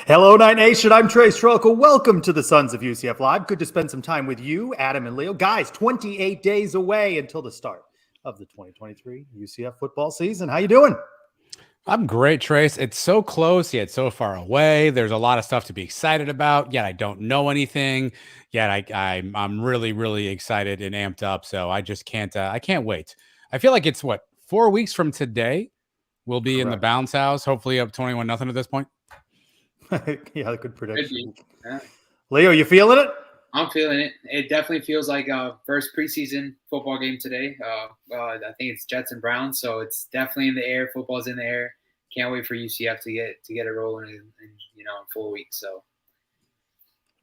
Hello, Night Nation. I'm Trey Strelka. Welcome to the Sons of UCF Live. Good to spend some time with you, Adam and Leo. Guys, 28 days away until the start of the 2023 UCF football season. How you doing? I'm great, Trace. It's so close, yet so far away. There's a lot of stuff to be excited about, yet I don't know anything. Yet I'm really, really excited and amped up. So I just can't. I can't wait. I feel like it's 4 weeks from today. We'll be in the bounce house. Hopefully, up 21-0 at this point. Yeah, good prediction. Yeah. Leo, you feeling it? I'm feeling it. It definitely feels like first preseason football game today. I think it's Jets and Browns, so it's definitely in the air. Football's in the air. Can't wait for UCF to get it rolling in full week. So,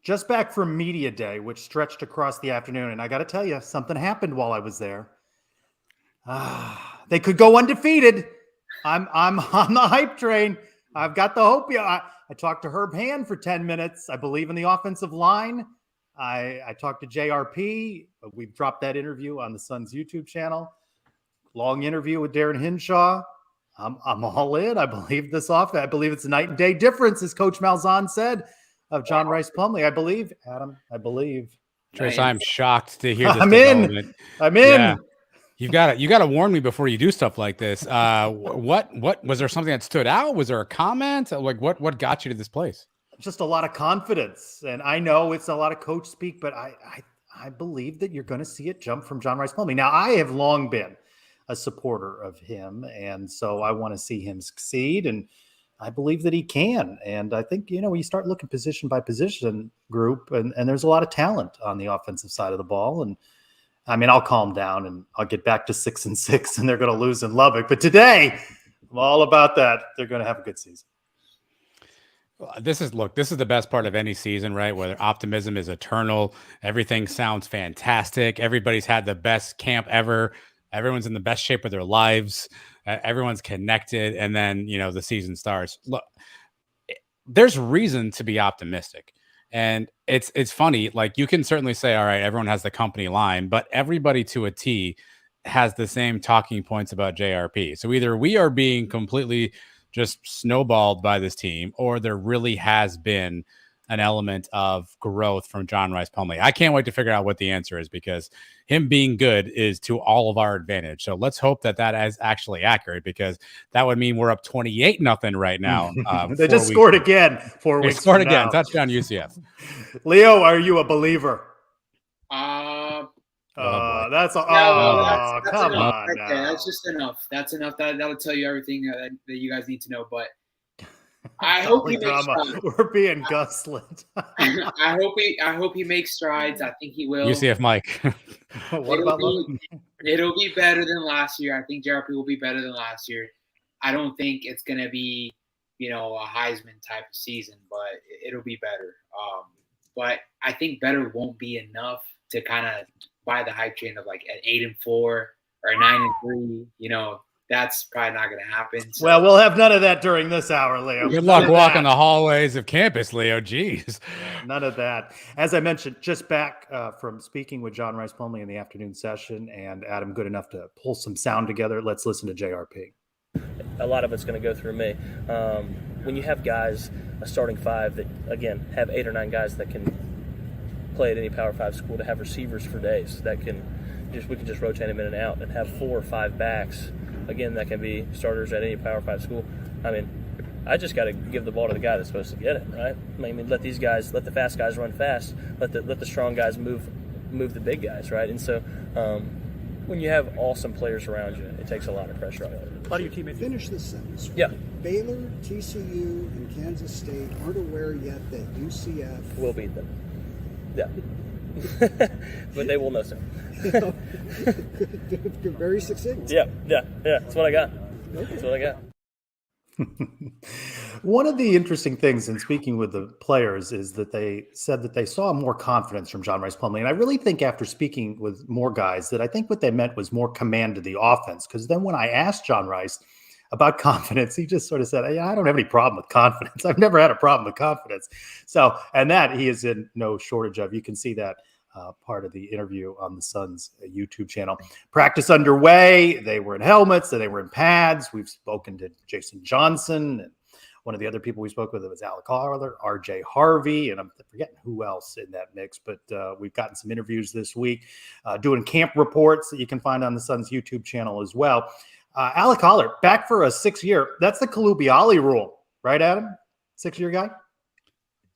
just back from media day, which stretched across the afternoon, and I got to tell you, something happened while I was there. They could go undefeated. I'm on the hype train. I've got the hope. Yeah, I talked to Herb Hand for 10 minutes. I believe in the offensive line. I talked to JRP. We've dropped that interview on the Suns YouTube channel. Long interview with Darren Hinshaw. I'm all in. I believe this off. I believe it's a night and day difference, as Coach Malzahn said, of John Rice Plumlee. I believe, Adam. I believe. Trace, I'm shocked to hear this. I'm in. Yeah. You got to warn me before you do stuff like this. What was there something that stood out? Was there a comment? Like what got you to this place? Just a lot of confidence. And I know it's a lot of coach speak, but I believe that you're going to see it jump from John Rice Plumlee. Now, I have long been a supporter of him, and so I want to see him succeed, and I believe that he can. And I think, when you start looking position by position group, and there's a lot of talent on the offensive side of the ball. And I mean, I'll calm down and I'll get back to 6-6, and they're going to lose in Lubbock. But today, I'm all about that. They're going to have a good season. This is the best part of any season, right? Where optimism is eternal. Everything sounds fantastic. Everybody's had the best camp ever. Everyone's in the best shape of their lives. Everyone's connected. And then, the season starts. Look, there's reason to be optimistic. And it's funny. Like, you can certainly say, all right, everyone has the company line, but everybody to a T has the same talking points about JRP. So either we are being completely just snowballed by this team, or there really has been an element of growth from John Rice Plumlee. I can't wait to figure out what the answer is, because him being good is to all of our advantage. So let's hope that is actually accurate, because that would mean we're up 28-0 right now. They just scored again. 4 weeks. They scored again. Touchdown UCF. Leo, are you a believer? That's come enough. on. Okay, that's just enough. That's enough. That'll tell you everything that you guys need to know. But I hope he makes strides. We're being gaslit. I hope he makes strides. I think he will. UCF Mike. It'll be better than last year. I think JRP will be better than last year. I don't think it's gonna be, a Heisman type of season, but it'll be better. But I think better won't be enough to kind of buy the hype train of like at 8-4 or 9-3. That's probably not going to happen. So. Well, we'll have none of that during this hour, Leo. Good luck walking the hallways of campus, Leo. Jeez. None of that. As I mentioned, just back from speaking with John Rice Plumlee in the afternoon session, and Adam, good enough to pull some sound together. Let's listen to JRP. A lot of it's going to go through me. When you have guys, a starting five that, again, have 8 or 9 guys that can play at any Power 5 school, to have receivers for days that we can just rotate them in and out, and have 4 or 5 backs, again, that can be starters at any Power 5 school. I mean, I just got to give the ball to the guy that's supposed to get it, right? I mean, let the fast guys run fast, let the strong guys move the big guys, right? And so when you have awesome players around you, it takes a lot of pressure off. How do your teammates finish this sentence? Yeah. Baylor, TCU, and Kansas State aren't aware yet that UCF will beat them. Yeah. But they will know soon. Very succinct. Yeah. That's what I got. That's what I got. One of the interesting things in speaking with the players is that they said that they saw more confidence from John Rice Plumlee. And I really think, after speaking with more guys, that I think what they meant was more command of the offense. Because then when I asked John Rice about confidence, he just sort of said, I don't have any problem with confidence. I've never had a problem with confidence. So, and that he is in no shortage of. You can see that part of the interview on the Suns YouTube channel. Practice underway. They were in helmets, and they were in pads. We've spoken to Jason Johnson and One of the other people we spoke with was Alec Collar, RJ Harvey, and I'm forgetting who else in that mix, but we've gotten some interviews this week, doing camp reports that you can find on the Suns YouTube channel as well. Alec Collar, back for a 6-year. That's the Kalubiali rule, right, Adam? 6-year guy?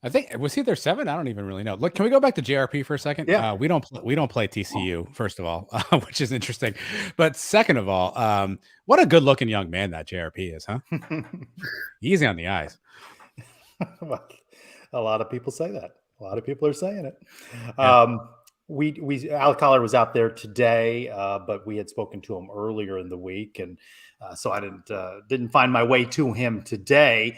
I think was he there 7? I don't even really know. Look, can we go back to JRP for a second? Yeah. We don't play TCU, first of all, which is interesting. But second of all, what a good looking young man that JRP is, huh? Easy on the eyes. Well, a lot of people say that. A lot of people are saying it. Yeah. Alec Collar was out there today, but we had spoken to him earlier in the week, and so I didn't find my way to him today.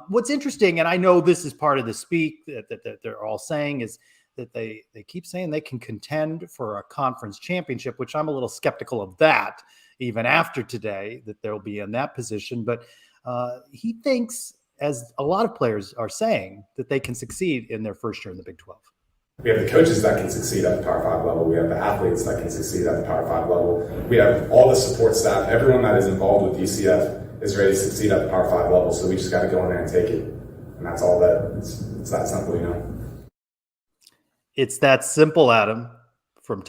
What's interesting, and I know this is part of the speak that they're all saying, is that they keep saying they can contend for a conference championship, which I'm a little skeptical of that, even after today, that they'll be in that position. But he thinks, as a lot of players are saying, that they can succeed in their first year in the Big 12. We have the coaches that can succeed at the Power 5 level. We have the athletes that can succeed at the Power 5 level. We have all the support staff. Everyone that is involved with UCF is ready to succeed at the Power 5 level. So we just got to go in there and take it. And that's all that. It's that simple, you know. It's that simple, Adam, from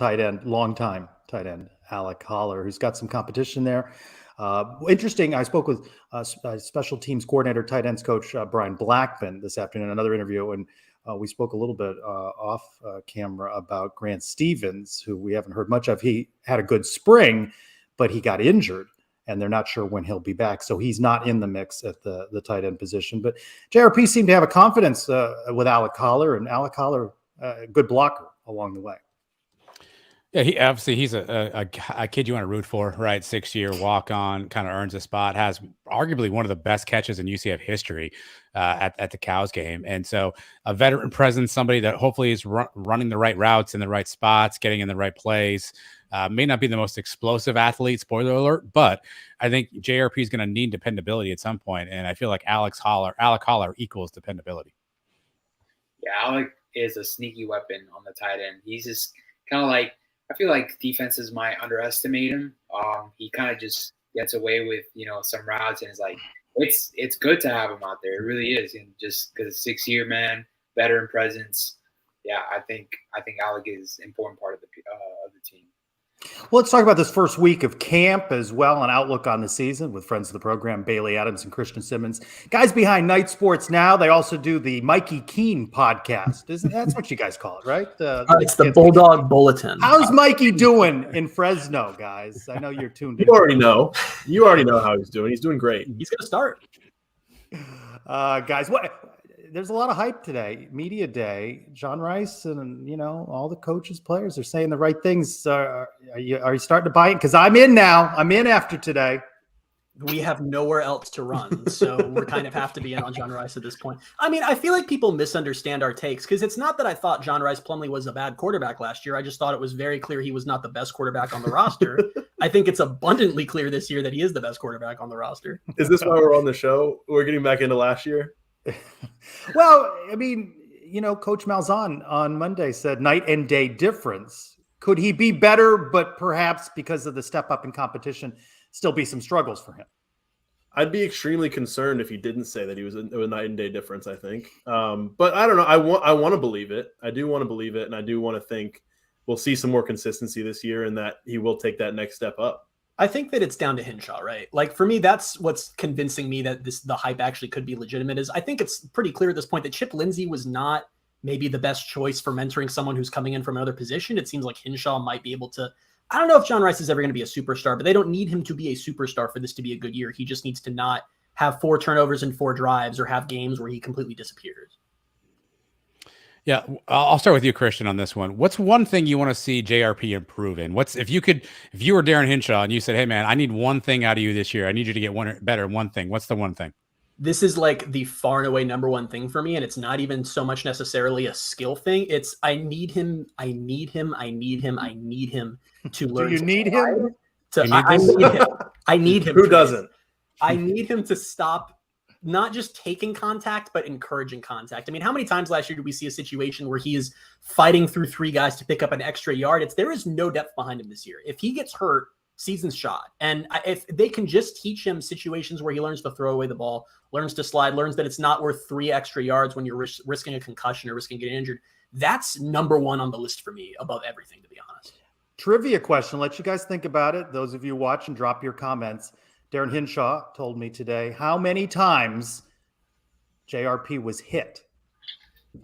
longtime tight end, Alec Collar, who's got some competition there. Interesting. I spoke with special teams coordinator, tight ends coach Brian Blackman this afternoon, another interview, and we spoke a little bit off camera about Grant Stevens, who we haven't heard much of. He had a good spring, but he got injured, and they're not sure when he'll be back. So he's not in the mix at the tight end position. But JRP seemed to have a confidence with Alec Collar, and Alec Collar, a good blocker along the way. Yeah, he's a kid you want to root for, right? 6-year walk on, kind of earns a spot, has arguably one of the best catches in UCF history at the Cows game. And so a veteran presence, somebody that hopefully is running the right routes in the right spots, getting in the right plays. May not be the most explosive athlete, spoiler alert, but I think JRP is going to need dependability at some point. And I feel like Alec Collar equals dependability. Yeah, Alec is a sneaky weapon on the tight end. He's just kind of like, I feel like defenses might underestimate him. He kind of just gets away with, some routes, and it's like it's good to have him out there. It really is, and just because 6-year man, veteran presence. Yeah, I think Alec is an important part of the team. Well, let's talk about this first week of camp as well, an outlook on the season with friends of the program, Bailey Adams and Christian Simmons. Guys behind Night Sports Now. They also do the Mikey Keene podcast. That's what you guys call it, right? It's the Bulldog Bulletin. How's Mikey doing in Fresno, guys? I know you're tuned in. You already know how he's doing. He's doing great. He's going to start. Guys, there's a lot of hype today. Media day. John Rice and all the coaches, players are saying the right things. Are you starting to buy it? Because I'm in now. I'm in after today. We have nowhere else to run, so we're kind of have to be in on John Rice at this point. I mean, I feel like people misunderstand our takes, because it's not that I thought John Rice Plumlee was a bad quarterback last year. I just thought it was very clear he was not the best quarterback on the roster. I think it's abundantly clear this year that he is the best quarterback on the roster. Is this why we're on the show? We're getting back into last year? Well, I mean, Coach Malzahn on Monday said night and day difference. Could he be better, but perhaps because of the step up in competition, still be some struggles for him? I'd be extremely concerned if he didn't say that he was a night and day difference, I think. But I don't know. I want to believe it. I do want to believe it. And I do want to think we'll see some more consistency this year and that he will take that next step up. I think that it's down to Hinshaw, right? Like, for me, that's what's convincing me that the hype actually could be legitimate. Is I think it's pretty clear at this point that Chip Lindsey was not maybe the best choice for mentoring someone who's coming in from another position. It seems like Hinshaw might be able to. I don't know if John Rice is ever going to be a superstar, but they don't need him to be a superstar for this to be a good year. He just needs to not have 4 turnovers in 4 drives or have games where he completely disappears. Yeah, I'll start with you, Christian, on this one. What's one thing you want to see JRP improve in? If you were Darren Hinshaw and you said, "Hey, man, I need one thing out of you this year. I need you to get better at one thing." What's the one thing? This is like the far and away number one thing for me, and it's not even so much necessarily a skill thing. It's I need him to learn. Do you need him? I need him. Who doesn't? I need him to stop not just taking contact, but encouraging contact. I mean, how many times last year did we see a situation where he is fighting through 3 guys to pick up an extra yard? There is no depth behind him this year. If he gets hurt, season's shot. And if they can just teach him situations where he learns to throw away the ball, learns to slide, learns that it's not worth 3 extra yards when you're risking a concussion or risking getting injured, that's number one on the list for me above everything, to be honest. Trivia question. Let you guys think about it. Those of you watch and drop your comments. Darren Hinshaw told me today how many times JRP was hit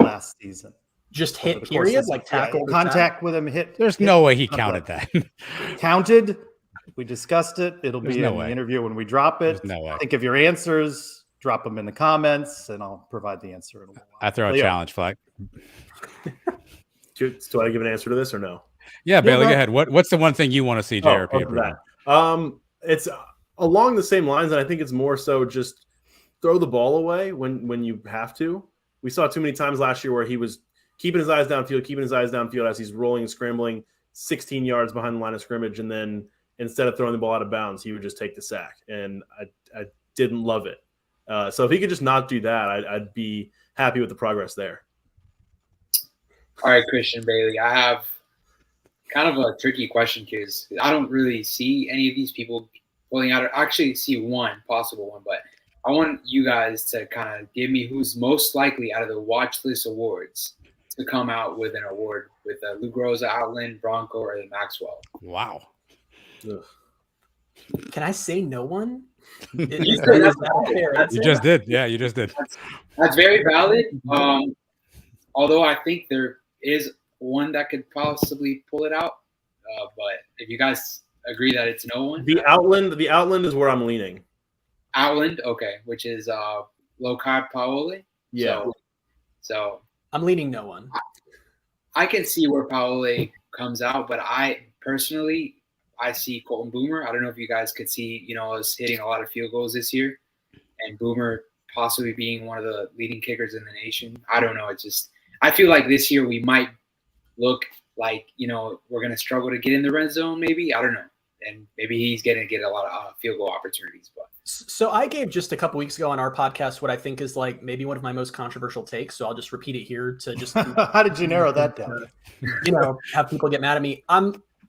last season. Just hit, period, like tackle, contact with him, hit. There's no way he counted that. Counted. We discussed it. It'll be no in way. the interview when we drop it. There's no way. Think of your answers. Drop them in the comments, and I'll provide the answer in a while. I throw a challenge flag. Do I give an answer to this or no? Yeah, Bailey, go ahead. What's the one thing you want to see JRP improve on? It's along the same lines, and I think it's more so just throw the ball away when you have to. We saw too many times last year where he was keeping his eyes downfield as he's rolling and scrambling 16 yards behind the line of scrimmage, and then instead of throwing the ball out of bounds, he would just take the sack, and I didn't love it. So if he could just not do that, I'd be happy with the progress there. All right, Christian Bailey, I have kind of a tricky question because I don't really see any of these people pulling out. I actually see one possible one, but I want you guys to kind of give me who's most likely out of the watch list awards to come out with an award with the Lou Groza, Outland, Bronco, or the Maxwell. Wow. Ugh. Can I say no one? You just did. Yeah, you just did. That's very valid. Although I think there is one that could possibly pull it out. But if you guys agree that it's no one. The Outland is where I'm leaning. Outland, okay, which is Lokai Paoli. Yeah. So I'm leaning no one. I can see where Paoli comes out, but I personally see Colton Boomer. I don't know if you guys could see, us hitting a lot of field goals this year, and Boomer possibly being one of the leading kickers in the nation. I don't know. It's just I feel like this year we might look like we're going to struggle to get in the red zone. Maybe I don't know, and maybe he's going to get a lot of field goal opportunities. But so I gave just a couple weeks ago on our podcast what I think is like maybe one of my most controversial takes. So I'll just repeat it here to just how did you narrow that down? Have people get mad at me.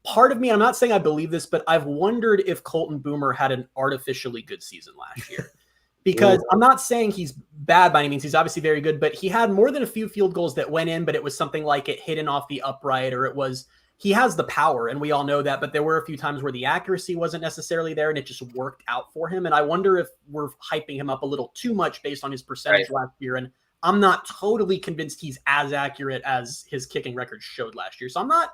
Part of me, I'm not saying I believe this, but I've wondered if Colton Boomer had an artificially good season last year. Because I'm not saying he's bad by any means. He's obviously very good, but he had more than a few field goals that went in, but it was something like it hidden off the upright, or he has the power, and we all know that, but there were a few times where the accuracy wasn't necessarily there, and it just worked out for him. And I wonder if we're hyping him up a little too much based on his percentage last year. And I'm not totally convinced he's as accurate as his kicking record showed last year. So I'm not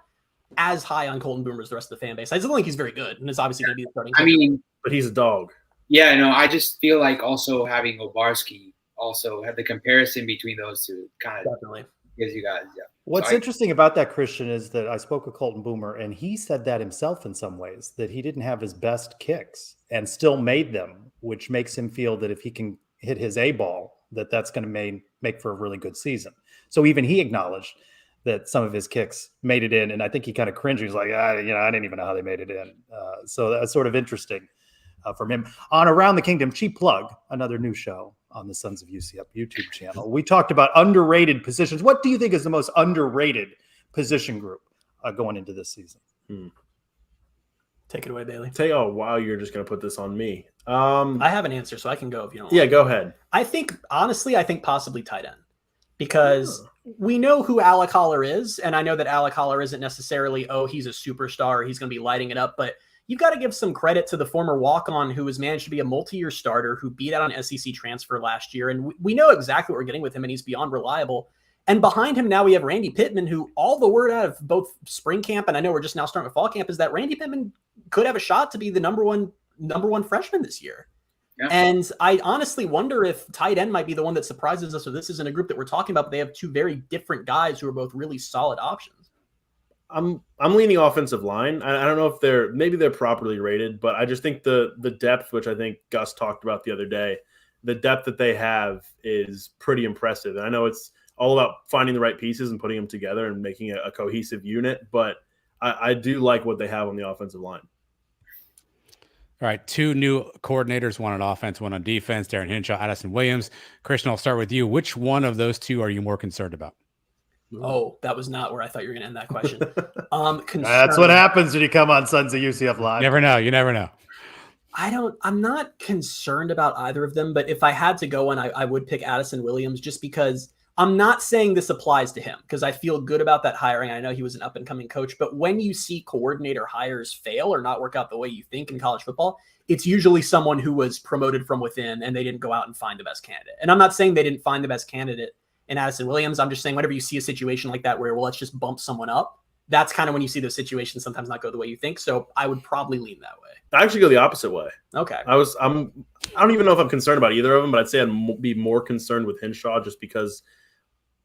as high on Colton Boomer as the rest of the fan base. I still think he's very good, and is obviously going to be the starting kicker. But he's a dog. Yeah, no, I just feel like also having Obarski also had the comparison between those two kind of definitely gives you guys. Yeah. What's interesting about that, Christian, is that I spoke with Colton Boomer, and he said that himself in some ways, that he didn't have his best kicks and still made them, which makes him feel that if he can hit his A ball, that's going to make for a really good season. So even he acknowledged that some of his kicks made it in, and I think he kind of cringed. He was like, I didn't even know how they made it in. So that's sort of interesting. From him on Around the Kingdom, cheap plug, another new show on the Sons of UCF YouTube channel. We talked about underrated positions. What do you think is the most underrated position group going into this season? Take it away, Bailey. Oh, wow, you're just going to put this on me. I have an answer, so I can go if you don't. Yeah, go ahead. I think possibly tight end, because we know who Alec Holler is, and I know that Alec Holler isn't necessarily, he's a superstar, he's going to be lighting it up, but you've got to give some credit to the former walk-on who has managed to be a multi-year starter, who beat out on SEC transfer last year. And we know exactly what we're getting with him, and he's beyond reliable. And behind him now we have Randy Pittman, who all the word out of both spring camp, and I know we're just now starting with fall camp, is that Randy Pittman could have a shot to be the number one freshman this year. Yeah. And I honestly wonder if tight end might be the one that surprises us. So this isn't a group that we're talking about, but they have two very different guys who are both really solid options. I'm leaning offensive line. I don't know if they're properly rated, but I just think the depth, which I think Gus talked about the other day, the depth that they have is pretty impressive. And I know it's all about finding the right pieces and putting them together and making a cohesive unit, but I do like what they have on the offensive line. All right, two new coordinators, one on offense, one on defense, Darren Hinshaw, Addison Williams. Christian, I'll start with you. Which one of those two are you more concerned about? Oh, that was not where I thought you were going to end that question. That's what happens when you come on Sons of UCF Live. You never know. I'm not concerned about either of them, but if I had to go one, I would pick Addison Williams just because I'm not saying this applies to him because I feel good about that hiring. I know he was an up and coming coach, but when you see coordinator hires fail or not work out the way you think in college football, it's usually someone who was promoted from within and they didn't go out and find the best candidate. And I'm not saying they didn't find the best candidate in Addison Williams. I'm just saying whenever you see a situation like that where, well, let's just bump someone up, that's kind of when you see those situations sometimes not go the way you think. So I would probably lean that way. I actually go the opposite way. Okay. I don't even know if I'm concerned about either of them, but I'd say I'd be more concerned with Hinshaw just because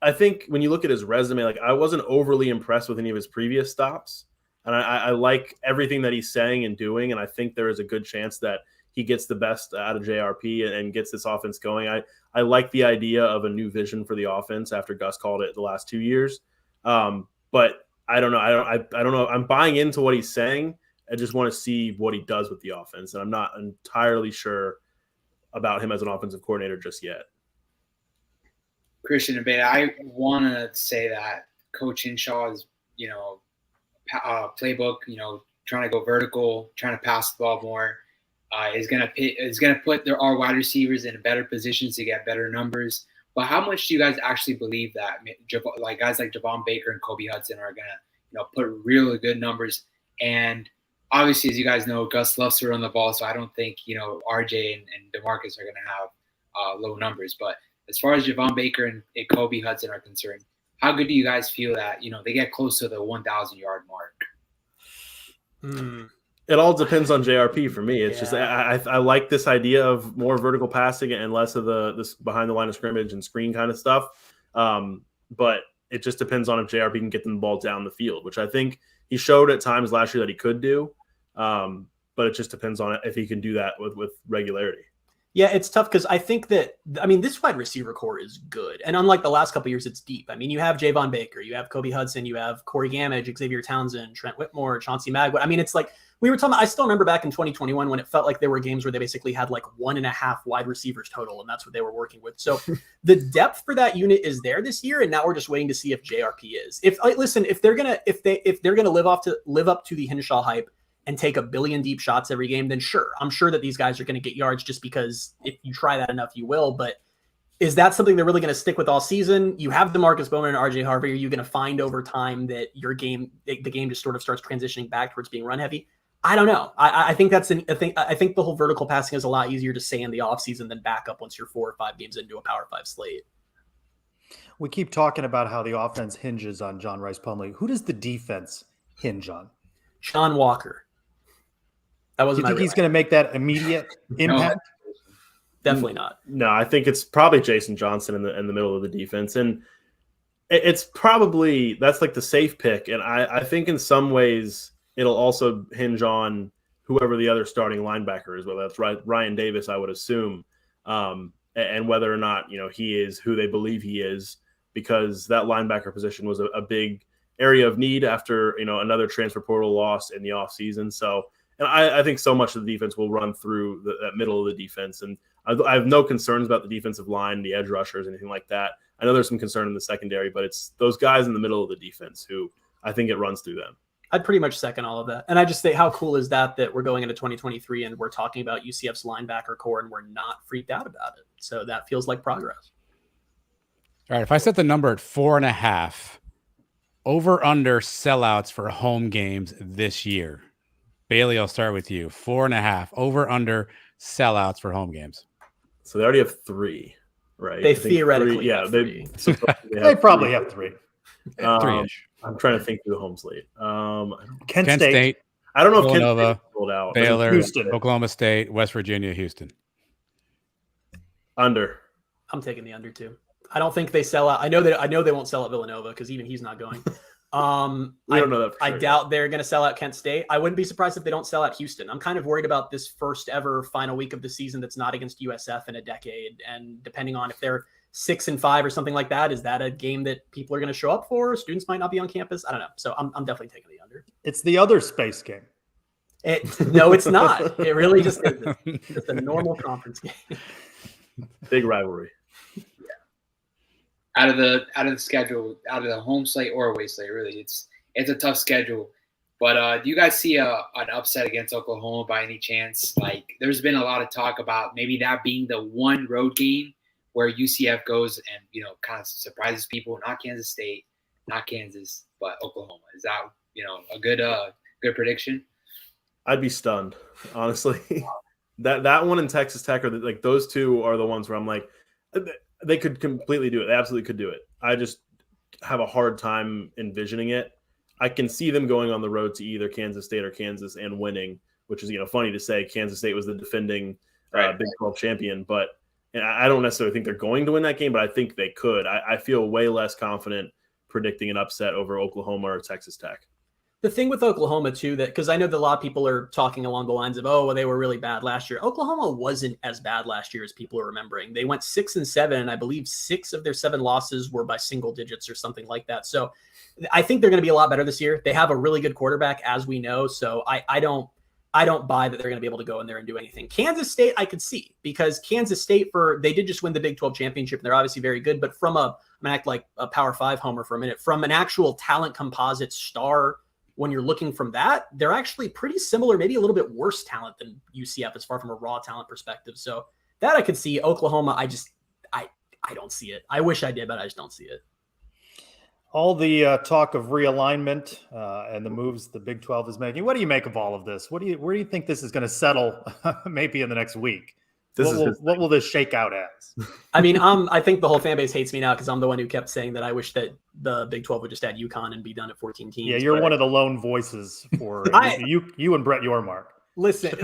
I think when you look at his resume, like I wasn't overly impressed with any of his previous stops. And I like everything that he's saying and doing. And I think there is a good chance that he gets the best out of JRP and gets this offense going. I like the idea of a new vision for the offense after Gus called it the last 2 years. But I don't know. I don't know. I'm buying into what he's saying. I just want to see what he does with the offense. And I'm not entirely sure about him as an offensive coordinator just yet. Christian and Beta, I want to say that Coach Hinshaw's, playbook, trying to go vertical, trying to pass the ball more, is going to put our wide receivers in better positions to get better numbers. But how much do you guys actually believe that like guys like Javon Baker and Kobe Hudson are going to, put really good numbers? And obviously, as you guys know, Gus loves to run the ball, so I don't think, RJ and DeMarcus are going to have low numbers. But as far as Javon Baker and Kobe Hudson are concerned, how good do you guys feel that, they get close to the 1,000-yard mark? It all depends on JRP for me. It's just I like this idea of more vertical passing and less of this behind the line of scrimmage and screen kind of stuff. But it just depends on if JRP can get the ball down the field, which I think he showed at times last year that he could do. But it just depends on if he can do that with regularity. Yeah, it's tough because I think that, this wide receiver core is good. And unlike the last couple of years, it's deep. You have Javon Baker, you have Kobe Hudson, you have Corey Gamage, Xavier Townsend, Trent Whitmore, Chauncey Magwood. It's like we were talking about, I still remember back in 2021 when it felt like there were games where they basically had like 1.5 wide receivers total, and that's what they were working with. So the depth for that unit is there this year, and now we're just waiting to see if JRP is. If they're gonna live up to the Hinshaw hype and take 1 billion deep shots every game, then sure. I'm sure that these guys are going to get yards just because if you try that enough, you will. But is that something they're really going to stick with all season? You have DeMarcus Bowman and RJ Harvey. Are you going to find over time that the game just sort of starts transitioning back towards being run heavy? I don't know. I think I think the whole vertical passing is a lot easier to say in the offseason than back up once you're 4 or 5 games into a Power 5 slate. We keep talking about how the offense hinges on John Rice Plumlee. Who does the defense hinge on? Sean Walker. That wasn't. Do you think he's going to make that immediate impact? Definitely not. No, I think it's probably Jason Johnson in the middle of the defense, and it's probably that's like the safe pick. And I think in some ways it'll also hinge on whoever the other starting linebacker is, whether that's Ryan Davis, I would assume, and whether or not he is who they believe he is, because that linebacker position was a big area of need after another transfer portal loss in the offseason. So. And I think so much of the defense will run through that middle of the defense. And I have no concerns about the defensive line, the edge rushers, anything like that. I know there's some concern in the secondary, but it's those guys in the middle of the defense who I think it runs through them. I'd pretty much second all of that. And I just think how cool is that we're going into 2023 and we're talking about UCF's linebacker core and we're not freaked out about it. So that feels like progress. All right. If I set the number at 4.5, over under sellouts for home games this year. Bailey, I'll start with you. 4.5 over under sellouts for home games. So they already have 3, right? They theoretically have 3. They probably have 3. 3-ish. I'm trying to think through the home slate. Kent State. I don't know if Villanova, Kent State rolled out. Baylor, Houston. Oklahoma State, West Virginia, Houston. Under. I'm taking the under too. I don't think they sell out. I know they won't sell out Villanova because even he's not going. We don't know that for sure. I doubt they're going to sell out Kent State. I wouldn't be surprised if they don't sell out Houston. I'm kind of worried about this first ever final week of the season that's not against USF in a decade. And depending on if they're 6-5 or something like that, is that a game that people are going to show up for? Students might not be on campus. I don't know. So I'm definitely taking the under. It's the other space game. No, it's not. It really just is. It's a normal conference game. Big rivalry. out of the schedule, out of the home slate or away slate. Really, it's a tough schedule. But do you guys see an upset against Oklahoma by any chance? Like, there's been a lot of talk about maybe that being the one road game where UCF goes and kind of surprises people. Not Kansas State, not Kansas, but Oklahoma. Is that a good prediction? I'd be stunned, honestly. that one in Texas Tech are like those two are the ones where I'm like, they could completely do it. They absolutely could do it. I just have a hard time envisioning it. I can see them going on the road to either Kansas State or Kansas and winning, which is funny to say. Kansas State was the defending Big 12 champion, but I don't necessarily think they're going to win that game, but I think they could. I feel way less confident predicting an upset over Oklahoma or Texas Tech. The thing with Oklahoma too, that because I know that a lot of people are talking along the lines of, oh, well, they were really bad last year. Oklahoma wasn't as bad last year as people are remembering. They went 6-7, and I believe 6 of their 7 losses were by single digits or something like that. So I think they're going to be a lot better this year. They have a really good quarterback, as we know. So I don't buy that they're going to be able to go in there and do anything. Kansas State, I could see, because Kansas State, they did just win the Big 12 championship, and they're obviously very good. But I'm going to act like a Power 5 homer for a minute. From an actual talent composite star, when you're looking from that, they're actually pretty similar, maybe a little bit worse talent than UCF as far from a raw talent perspective. So that I could see. Oklahoma, I don't see it. I wish I did, but I just don't see it. All the talk of realignment and the moves the Big 12 is making. What do you make of all of this? Where do you think this is going to settle maybe in the next week? What will this shake out as? I mean, I think the whole fan base hates me now because I'm the one who kept saying that I wish that the Big 12 would just add UConn and be done at 14 teams. Yeah, you're one of the lone voices for you and Brett Yormark. Listen,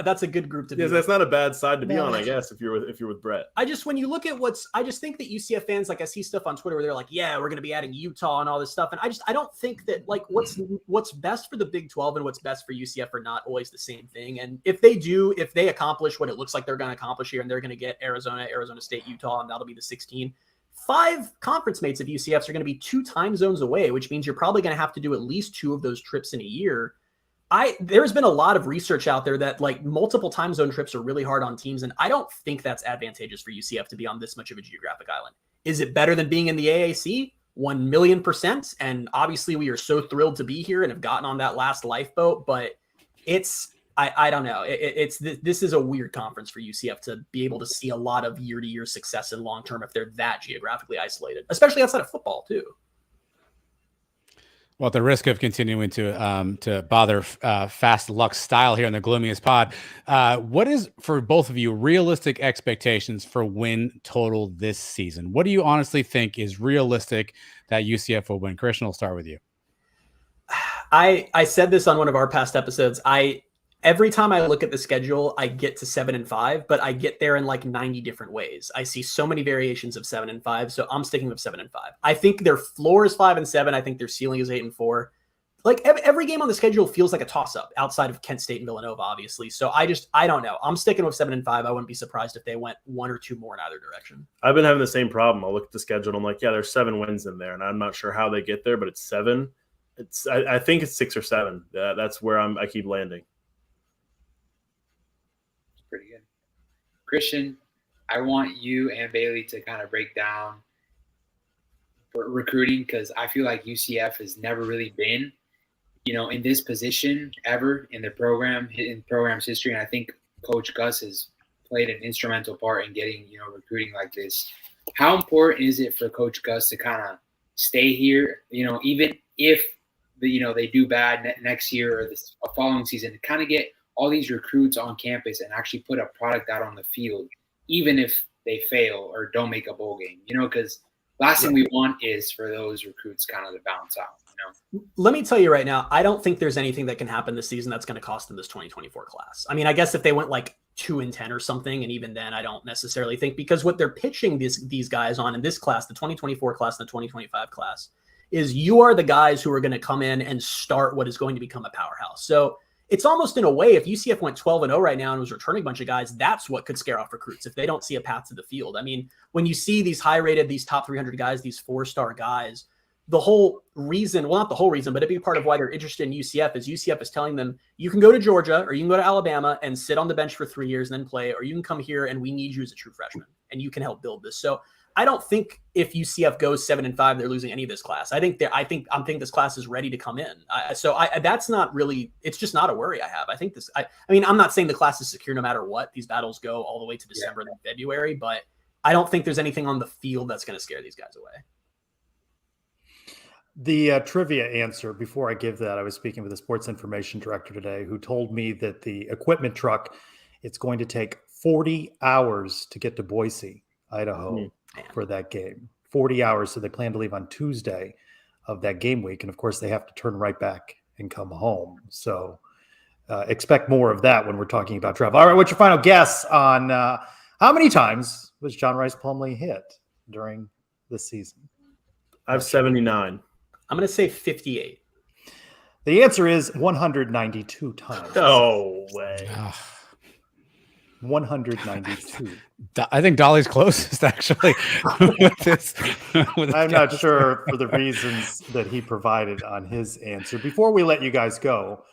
that's a good group to be. Yes, that's not a bad side to be on, I guess, if you're with Brett. When you look at I just think that UCF fans, like I see stuff on Twitter where they're like, yeah, we're going to be adding Utah and all this stuff. And I don't think that like what's best for the Big 12 and what's best for UCF are not always the same thing. And if they accomplish what it looks like they're going to accomplish here, and they're going to get Arizona State, Utah, and that'll be the 16. 5 conference mates of UCFs are going to be 2 time zones away, which means you're probably going to have to do at least 2 of those trips in a year. There's been a lot of research out there that like multiple time zone trips are really hard on teams. And I don't think that's advantageous for UCF to be on this much of a geographic island. Is it better than being in the AAC? 1,000,000%. And obviously we are so thrilled to be here and have gotten on that last lifeboat, but I don't know. This is a weird conference for UCF to be able to see a lot of year-to-year success in long-term if they're that geographically isolated, especially outside of football too. Well, at the risk of continuing to bother Fast Luck style here in the Gloomiest Pod, what is, for both of you, realistic expectations for win total this season? What do you honestly think is realistic that UCF will win? Christian, we'll start with you. I said this on one of our past episodes. Every time I look at the schedule, I get to 7-5, but I get there in like 90 different ways. I see so many variations of 7-5, so I'm sticking with 7-5. I think their floor is 5-7. I think their ceiling is 8-4. Like every game on the schedule feels like a toss-up outside of Kent State and Villanova, obviously. So I don't know. I'm sticking with 7-5. I wouldn't be surprised if they went 1 or 2 more in either direction. I've been having the same problem. I'll look at the schedule and I'm like, yeah, there's 7 wins in there, and I'm not sure how they get there, but it's 7. I think it's 6 or 7. That's where I keep landing. Pretty good. Christian, I want you and Bailey to kind of break down for recruiting, because I feel like UCF has never really been, in this position ever in program's history. And I think Coach Gus has played an instrumental part in getting, recruiting like this. How important is it for Coach Gus to kind of stay here, even if they do bad next year or this following season, to kind of get all these recruits on campus and actually put a product out on the field, even if they fail or don't make a bowl game, because last thing we want is for those recruits kind of to bounce out. Let me tell you right now, I don't think there's anything that can happen this season that's going to cost them this 2024 class. I mean, I guess if they went like 2-10 or something, and even then I don't necessarily think, because what they're pitching these guys on in this class, the 2024 class and the 2025 class, is you are the guys who are going to come in and start what is going to become a powerhouse. So it's almost in a way, if UCF went 12-0 right now and was returning a bunch of guys, that's what could scare off recruits if they don't see a path to the field. I mean, when you see these high-rated, these top 300 guys, these 4-star guys, the whole reason, well, not the whole reason, but a big part of why they're interested in UCF is telling them, you can go to Georgia or you can go to Alabama and sit on the bench for 3 years and then play, or you can come here and we need you as a true freshman and you can help build this. So I don't think if UCF goes 7-5, they're losing any of this class. I think this class is ready to come in. That's not really. It's just not a worry I have. I think this. I mean, I'm not saying the class is secure no matter what. These battles go all the way to December and February, but I don't think there's anything on the field that's going to scare these guys away. The trivia answer, before I give that, I was speaking with the sports information director today who told me that the equipment truck, it's going to take 40 hours to get to Boise, Idaho for that game. 40 hours. So they plan to leave on Tuesday of that game week. And of course, they have to turn right back and come home. So expect more of that when we're talking about travel. All right, what's your final guess on how many times was John Rice Plumlee hit during the season? I have 79. I'm going to say 58. The answer is 192 times. No way. 192. I think Dolly's closest, actually. I'm not sure for the reasons that he provided on his answer. Before we let you guys go,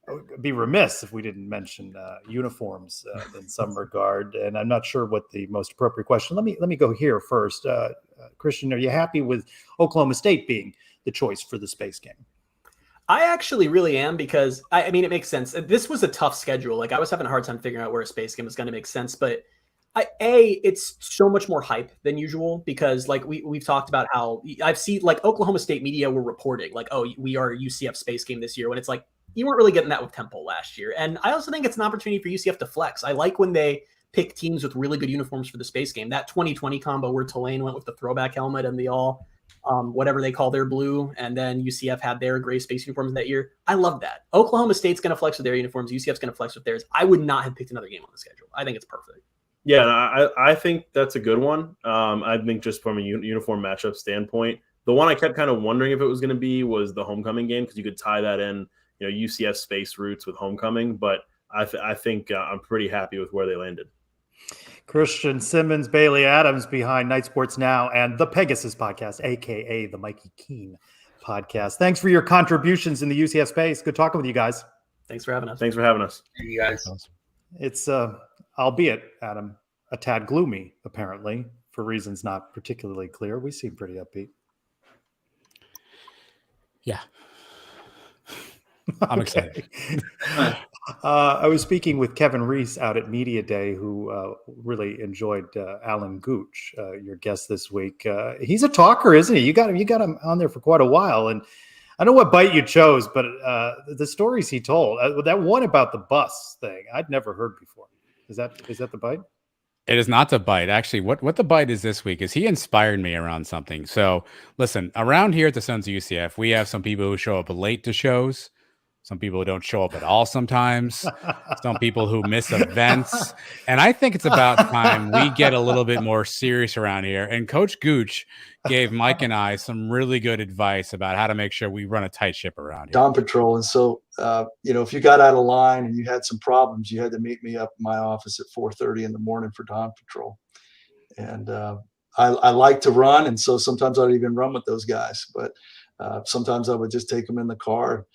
I'd be remiss if we didn't mention uniforms in some regard. And I'm not sure what the most appropriate question. Let me go here first. Christian, are you happy with Oklahoma State being the choice for the space game? I actually really am, because I mean, it makes sense. This was a tough schedule. Like, I was having a hard time figuring out where a space game was going to make sense, but it's so much more hype than usual, because like we've talked about how I've seen like Oklahoma State media were reporting like, oh, we are UCF space game this year, when it's like, you weren't really getting that with Temple last year. And I also think it's an opportunity for UCF to flex. I like when they pick teams with really good uniforms for the space game. That 2020 combo where Tulane went with the throwback helmet and the all whatever they call their blue, and then UCF had their gray space uniforms that year. I love that. Oklahoma State's going to flex with their uniforms. UCF's going to flex with theirs. I would not have picked another game on the schedule. I think it's perfect. Yeah, I think that's a good one. I think just from a uniform matchup standpoint, the one I kept kind of wondering if it was going to be was the homecoming game, because you could tie that in, UCF space roots with homecoming. But I think I'm pretty happy with where they landed. Christian Simmons, Bailey Adams behind Night Sports Now and the Pegasus Podcast, a.k.a. the Mikey Keene Podcast. Thanks for your contributions in the UCF space. Good talking with you guys. Thank you guys. Thank you guys. It's, albeit, Adam, a tad gloomy, apparently, for reasons not particularly clear. We seem pretty upbeat. Yeah. I'm excited. I was speaking with Kevin Reese out at Media Day, who really enjoyed Alan Gooch, your guest this week. He's a talker, isn't he? You got him on there for quite a while, and I don't know what bite you chose, but the stories he told, that one about the bus thing, I'd never heard before. Is that the bite? It is not the bite. Actually, what the bite is this week is he inspired me around something. So listen, around here at the Sons of UCF, we have some people who show up late to shows. Some people who don't show up at all sometimes. Some people who miss events. And I think it's about time we get a little bit more serious around here. And Coach Gooch gave Mike and I some really good advice about how to make sure we run a tight ship around here. Dawn Patrol. And so, if you got out of line and you had some problems, you had to meet me up in my office at 4:30 in the morning for Dawn Patrol. And I like to run. And so sometimes I'd even run with those guys. But sometimes I would just take them in the car,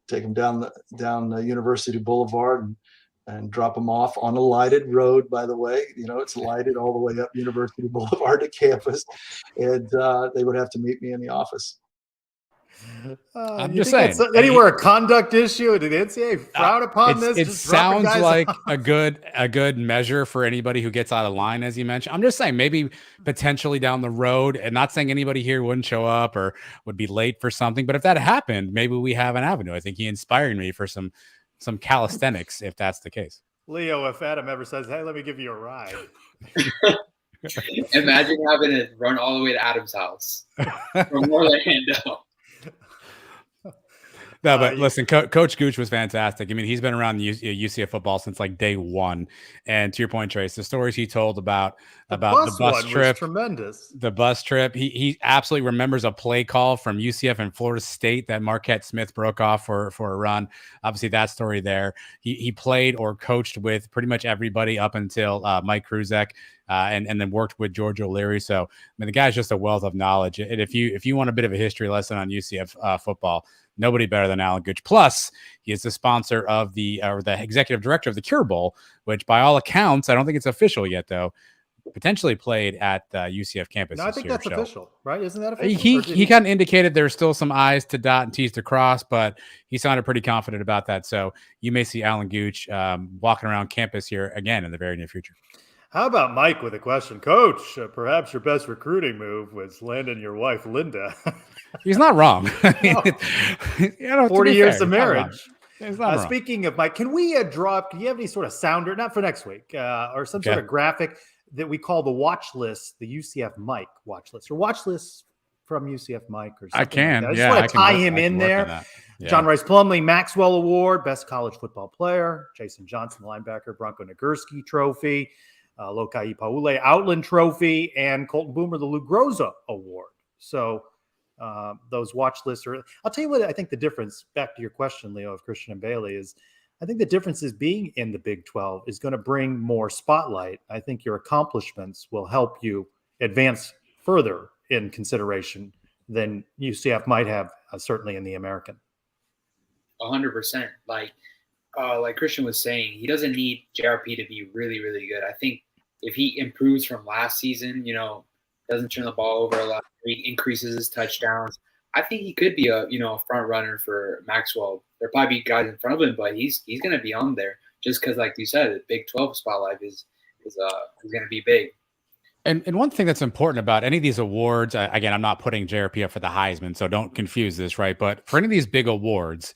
take them down the University Boulevard and drop them off on a lighted road, by the way. It's lighted all the way up University Boulevard to campus. And they would have to meet me in the office. I'm just saying. Anywhere a conduct issue? Did the NCAA frown upon this? It sounds like a good measure for anybody who gets out of line, as you mentioned. I'm just saying, maybe potentially down the road, and not saying anybody here wouldn't show up or would be late for something, but if that happened, maybe we have an avenue. I think he inspired me for some calisthenics, if that's the case. Leo, if Adam ever says, "Hey, let me give you a ride." Imagine having to run all the way to Adam's house from Orlando. No, but listen, Coach Gooch was fantastic. I mean, he's been around UCF football since like day one. And to your point, Trace, the stories he told about the bus trip, tremendous. The bus trip, he absolutely remembers a play call from UCF and Florida State that Marquette Smith broke off for a run. Obviously, that story there. He played or coached with pretty much everybody up until Mike Kruzek. And then worked with George O'Leary. So, I mean, the guy's just a wealth of knowledge. And if you want a bit of a history lesson on UCF football, nobody better than Alan Gooch. Plus, he is the sponsor of the executive director of the Cure Bowl, which by all accounts, I don't think it's official yet, though, potentially played at UCF campus. No, I this think year, that's so. official, right? Isn't that official? He kind of indicated there's still some I's to dot and T's to cross, but he sounded pretty confident about that. So you may see Alan Gooch walking around campus here again in the very near future. How about Mike with a question? Coach, perhaps your best recruiting move was landing your wife, Linda. He's not wrong. No. 40 years of marriage. Speaking of Mike, can we do you have any sort of sounder, not for next week, or some sort of graphic that we call the watch list, the UCF Mike watch list, or watch list from UCF Mike or something? I can. Like that. I just want to tie him in there. Yeah. John Rice Plumlee, Maxwell Award, Best College Football Player. Jason Johnson, linebacker, Bronco Nagurski Trophy. Lokai Paule Outland Trophy, and Colton Boomer the Lou Groza Award. So those watch lists are, I'll tell you what I think the difference, back to your question, Leo, of Christian and Bailey, is I think the difference is being in the Big 12 is going to bring more spotlight. I think your accomplishments will help you advance further in consideration than UCF might have, certainly in the American. 100%. Like Christian was saying, he doesn't need JRP to be really, really good. I think if he improves from last season, doesn't turn the ball over a lot, he increases his touchdowns, I think he could be a front runner for Maxwell. There'll probably be guys in front of him, but he's going to be on there just because, like you said, the Big 12 spotlight is going to be big. And one thing that's important about any of these awards, again, I'm not putting JRP up for the Heisman, so don't confuse this, right? But for any of these big awards,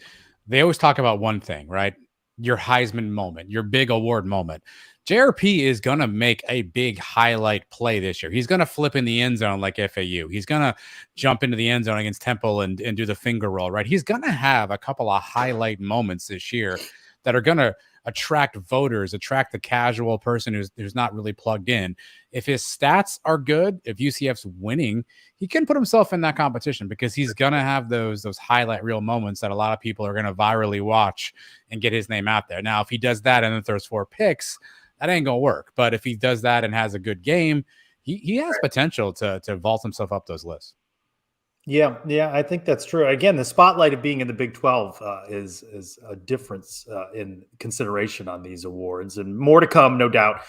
they always talk about one thing, right? Your Heisman moment, your big award moment. JRP is going to make a big highlight play this year. He's going to flip in the end zone like FAU. He's going to jump into the end zone against Temple and do the finger roll, right? He's going to have a couple of highlight moments this year that are going to attract voters, attract the casual person who's not really plugged in. If his stats are good, if UCF's winning, he can put himself in that competition because he's going to have those highlight reel moments that a lot of people are going to virally watch and get his name out there. Now, if he does that and then throws 4 picks, that ain't going to work. But if he does that and has a good game, he has potential to vault himself up those lists. Yeah, I think that's true. Again, the spotlight of being in the Big 12 is a difference in consideration on these awards, and more to come, no doubt.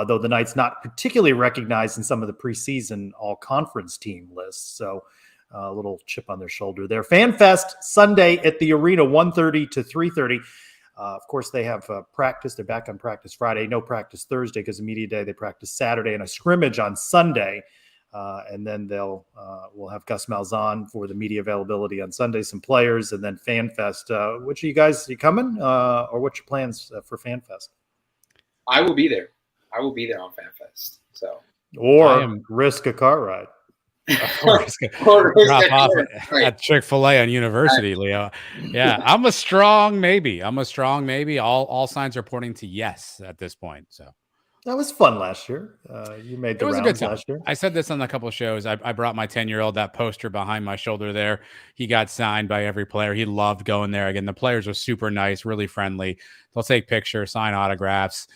Though the Knights not particularly recognized in some of the preseason all-conference team lists, so a little chip on their shoulder there. FanFest Sunday at the Arena, 1:30 to 3:30. Of course, they have practice. They're back on practice Friday. No practice Thursday because of media day. They practice Saturday and a scrimmage on Sunday. And then we'll have Gus Malzahn for the media availability on Sunday, some players, and then FanFest. Which are you coming? Or what's your plans for FanFest? I will be there. I will be there on FanFest. So, or risk a car ride. Drop off at Chick-fil-A on University, Leo. Yeah, I'm a strong maybe. All signs are pointing to yes at this point. So. That was fun last year. You made the rounds last year. I said this on a couple of shows. I brought my 10-year-old, that poster behind my shoulder there. He got signed by every player. He loved going there. Again, the players are super nice, really friendly. They'll take pictures, sign autographs,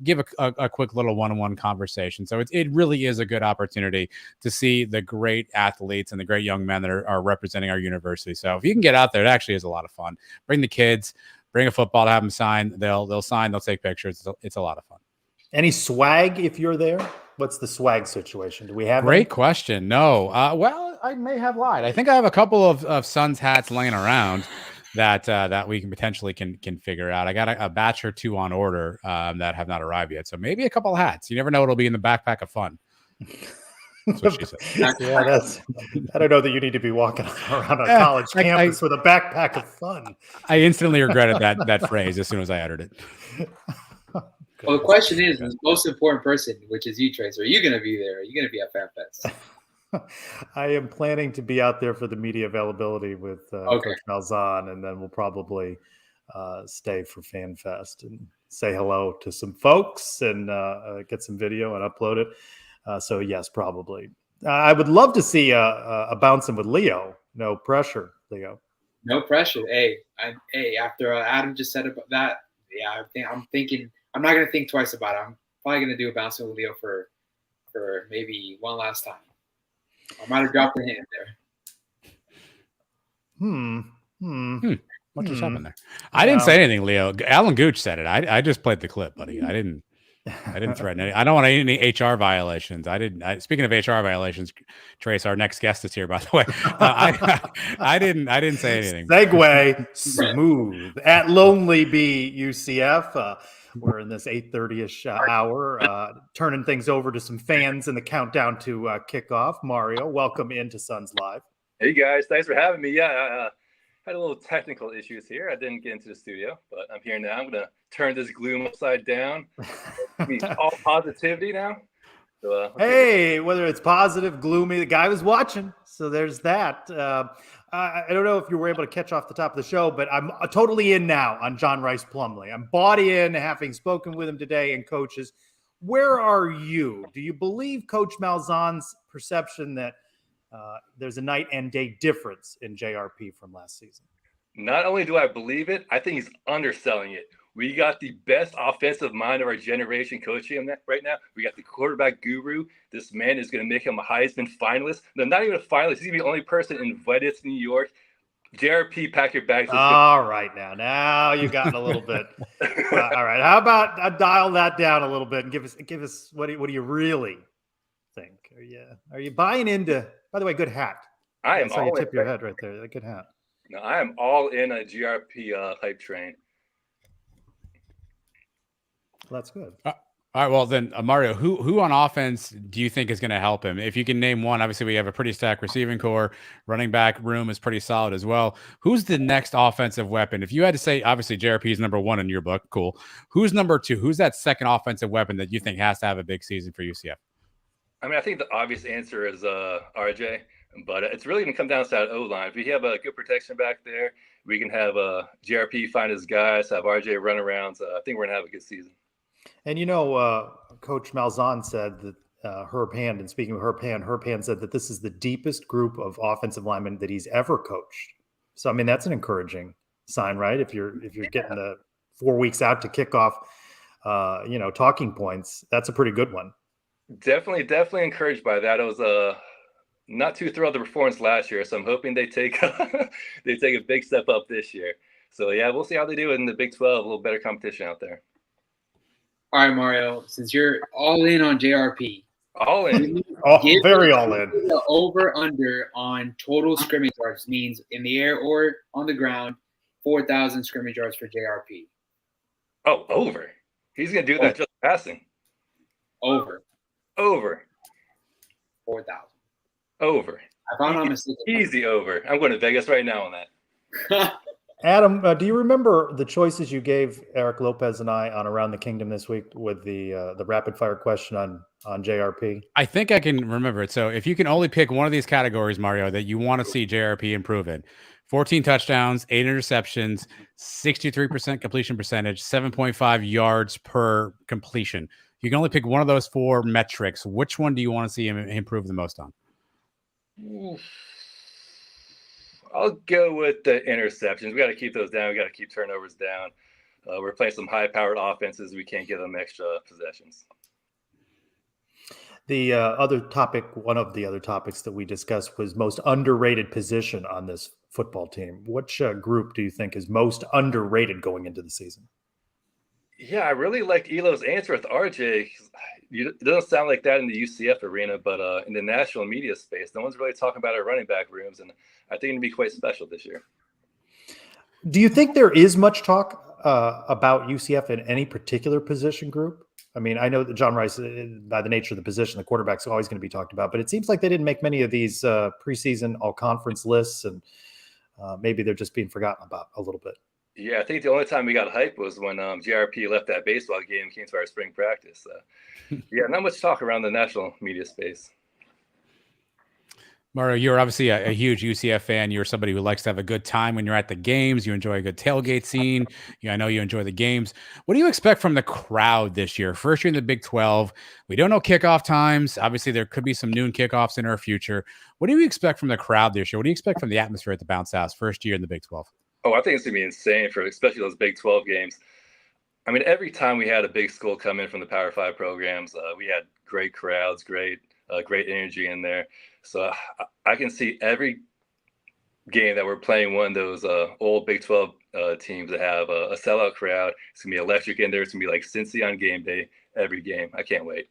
give a quick little one-on-one conversation. So it really is a good opportunity to see the great athletes and the great young men that are representing our university. So if you can get out there, it actually is a lot of fun. Bring the kids, bring a football to have them sign. They'll sign, they'll take pictures. It's a lot of fun. Any swag if you're there? What's the swag situation? Do we have Great question. No. Well, I may have lied. I think I have a couple of Suns hats laying around that we can potentially can figure out. I got a batch or two on order that have not arrived yet. So maybe a couple of hats. You never know what'll be in the backpack of fun. That's what she said. Yeah, I don't know that you need to be walking around a college campus with a backpack of fun. I instantly regretted that phrase as soon as I uttered it. Well, the question is, the most important person, which is you, Trace, are you going to be there? Are you going to be at FanFest? I am planning to be out there for the media availability with Coach Malzahn, and then we'll probably stay for FanFest and say hello to some folks and get some video and upload it. So, yes, probably. I would love to see a bouncing with Leo. No pressure, Leo. No pressure. Hey, after Adam just said about that, I'm thinking – I'm not going to think twice about it. I'm probably going to do a bouncing with Leo for maybe one last time. I might have dropped a hint there. What just happened there? I didn't say anything, Leo. Alan Gooch said it. I just played the clip, buddy. I didn't I didn't threaten any. I don't want any HR violations. I didn't. Speaking of HR violations, Trace, our next guest is here, by the way. I didn't say anything. Segue smooth at Lonely Bee UCF. We're in this 8:30ish hour, turning things over to some fans in the countdown to kickoff. Mario, welcome into Suns Live. Hey guys, thanks for having me. Yeah, I had a little technical issues here. I didn't get into the studio, but I'm here now. I'm going to turn this gloom upside down. All positivity now. So, hey, whether it's positive, gloomy, the guy was watching. So there's that. I don't know if you were able to catch off the top of the show, but I'm totally in now on John Rice Plumlee. I'm bought in, having spoken with him today and coaches. Where are you? Do you believe Coach Malzahn's perception that there's a night and day difference in JRP from last season? Not only do I believe it, I think he's underselling it. We got the best offensive mind of our generation coaching him right now. We got the quarterback guru. This man is going to make him a Heisman finalist. No, not even a finalist. He's going to be the only person invited to New York. JRP, pack your bags. All right, now you got a little bit. All right, how about I dial that down a little bit and give us what do you really think? Are you buying into? By the way, good hat. I am. That's how you tip your head right there. Good hat. No, I am all in a GRP hype train. Well, that's good. All right, well then, Mario, who on offense do you think is going to help him? If you can name one, obviously we have a pretty stacked receiving core. Running back room is pretty solid as well. Who's the next offensive weapon? If you had to say, obviously JRP is number one in your book. Cool. Who's number two? Who's that second offensive weapon that you think has to have a big season for UCF? I mean, I think the obvious answer is RJ, but it's really going to come down to that O-line. If we have a good protection back there, we can have JRP find his guys, have RJ run around. So I think we're going to have a good season. And Coach Malzahn said that Herb Hand, and speaking of Herb Hand said that this is the deepest group of offensive linemen that he's ever coached. So I mean, that's an encouraging sign, right? If you're getting the 4 weeks out to kickoff, talking points, that's a pretty good one. Definitely encouraged by that. I was not too thrilled with the performance last year, so I'm hoping they take a big step up this year. So yeah, we'll see how they do in the Big 12. A little better competition out there. All right, Mario, since you're all in on JRP. All in. Very all in. The over-under on total scrimmage yards means in the air or on the ground, 4,000 scrimmage yards for JRP. Oh, over. He's going to do that just passing. Over. 4,000. Over. I found I'm mistaken. Easy over. I'm going to Vegas right now on that. Adam, do you remember the choices you gave Eric Lopez and I on Around the Kingdom this week with the rapid fire question on JRP? I think I can remember it. So if you can only pick one of these categories, Mario, that you want to see JRP improve in, 14 touchdowns, 8 interceptions, 63% completion percentage, 7.5 yards per completion. You can only pick one of those 4 metrics. Which one do you want to see him improve the most on? I'll go with the interceptions. We got to keep those down. We got to keep turnovers down. We're playing some high-powered offenses. We can't give them extra possessions. The other topic, one of the other topics that we discussed was most underrated position on this football team. Which group do you think is most underrated going into the season? Yeah, I really like Elo's answer with RJ. It doesn't sound like that in the UCF arena, but in the national media space, no one's really talking about our running back rooms, and I think it'll be quite special this year. Do you think there is much talk about UCF in any particular position group? I mean, I know that John Rice, by the nature of the position, the quarterback's always going to be talked about, but it seems like they didn't make many of these preseason all-conference lists, and maybe they're just being forgotten about a little bit. Yeah, I think the only time we got hype was when JRP left that baseball game and came to our spring practice. Yeah, not much talk around the national media space. Mario, you're obviously a huge UCF fan. You're somebody who likes to have a good time when you're at the games. You enjoy a good tailgate scene. I know you enjoy the games. What do you expect from the crowd this year? First year in the Big 12. We don't know kickoff times. Obviously, there could be some noon kickoffs in our future. What do you expect from the crowd this year? What do you expect from the atmosphere at the Bounce House first year in the Big 12? Oh, I think it's going to be insane for especially those Big 12 games. I mean, every time we had a big school come in from the Power 5 programs, we had great crowds, great energy in there. So I can see every game that we're playing one of those old Big 12 teams that have a sellout crowd. It's gonna be electric in there. It's gonna be like Cincy on game day every game. I can't wait.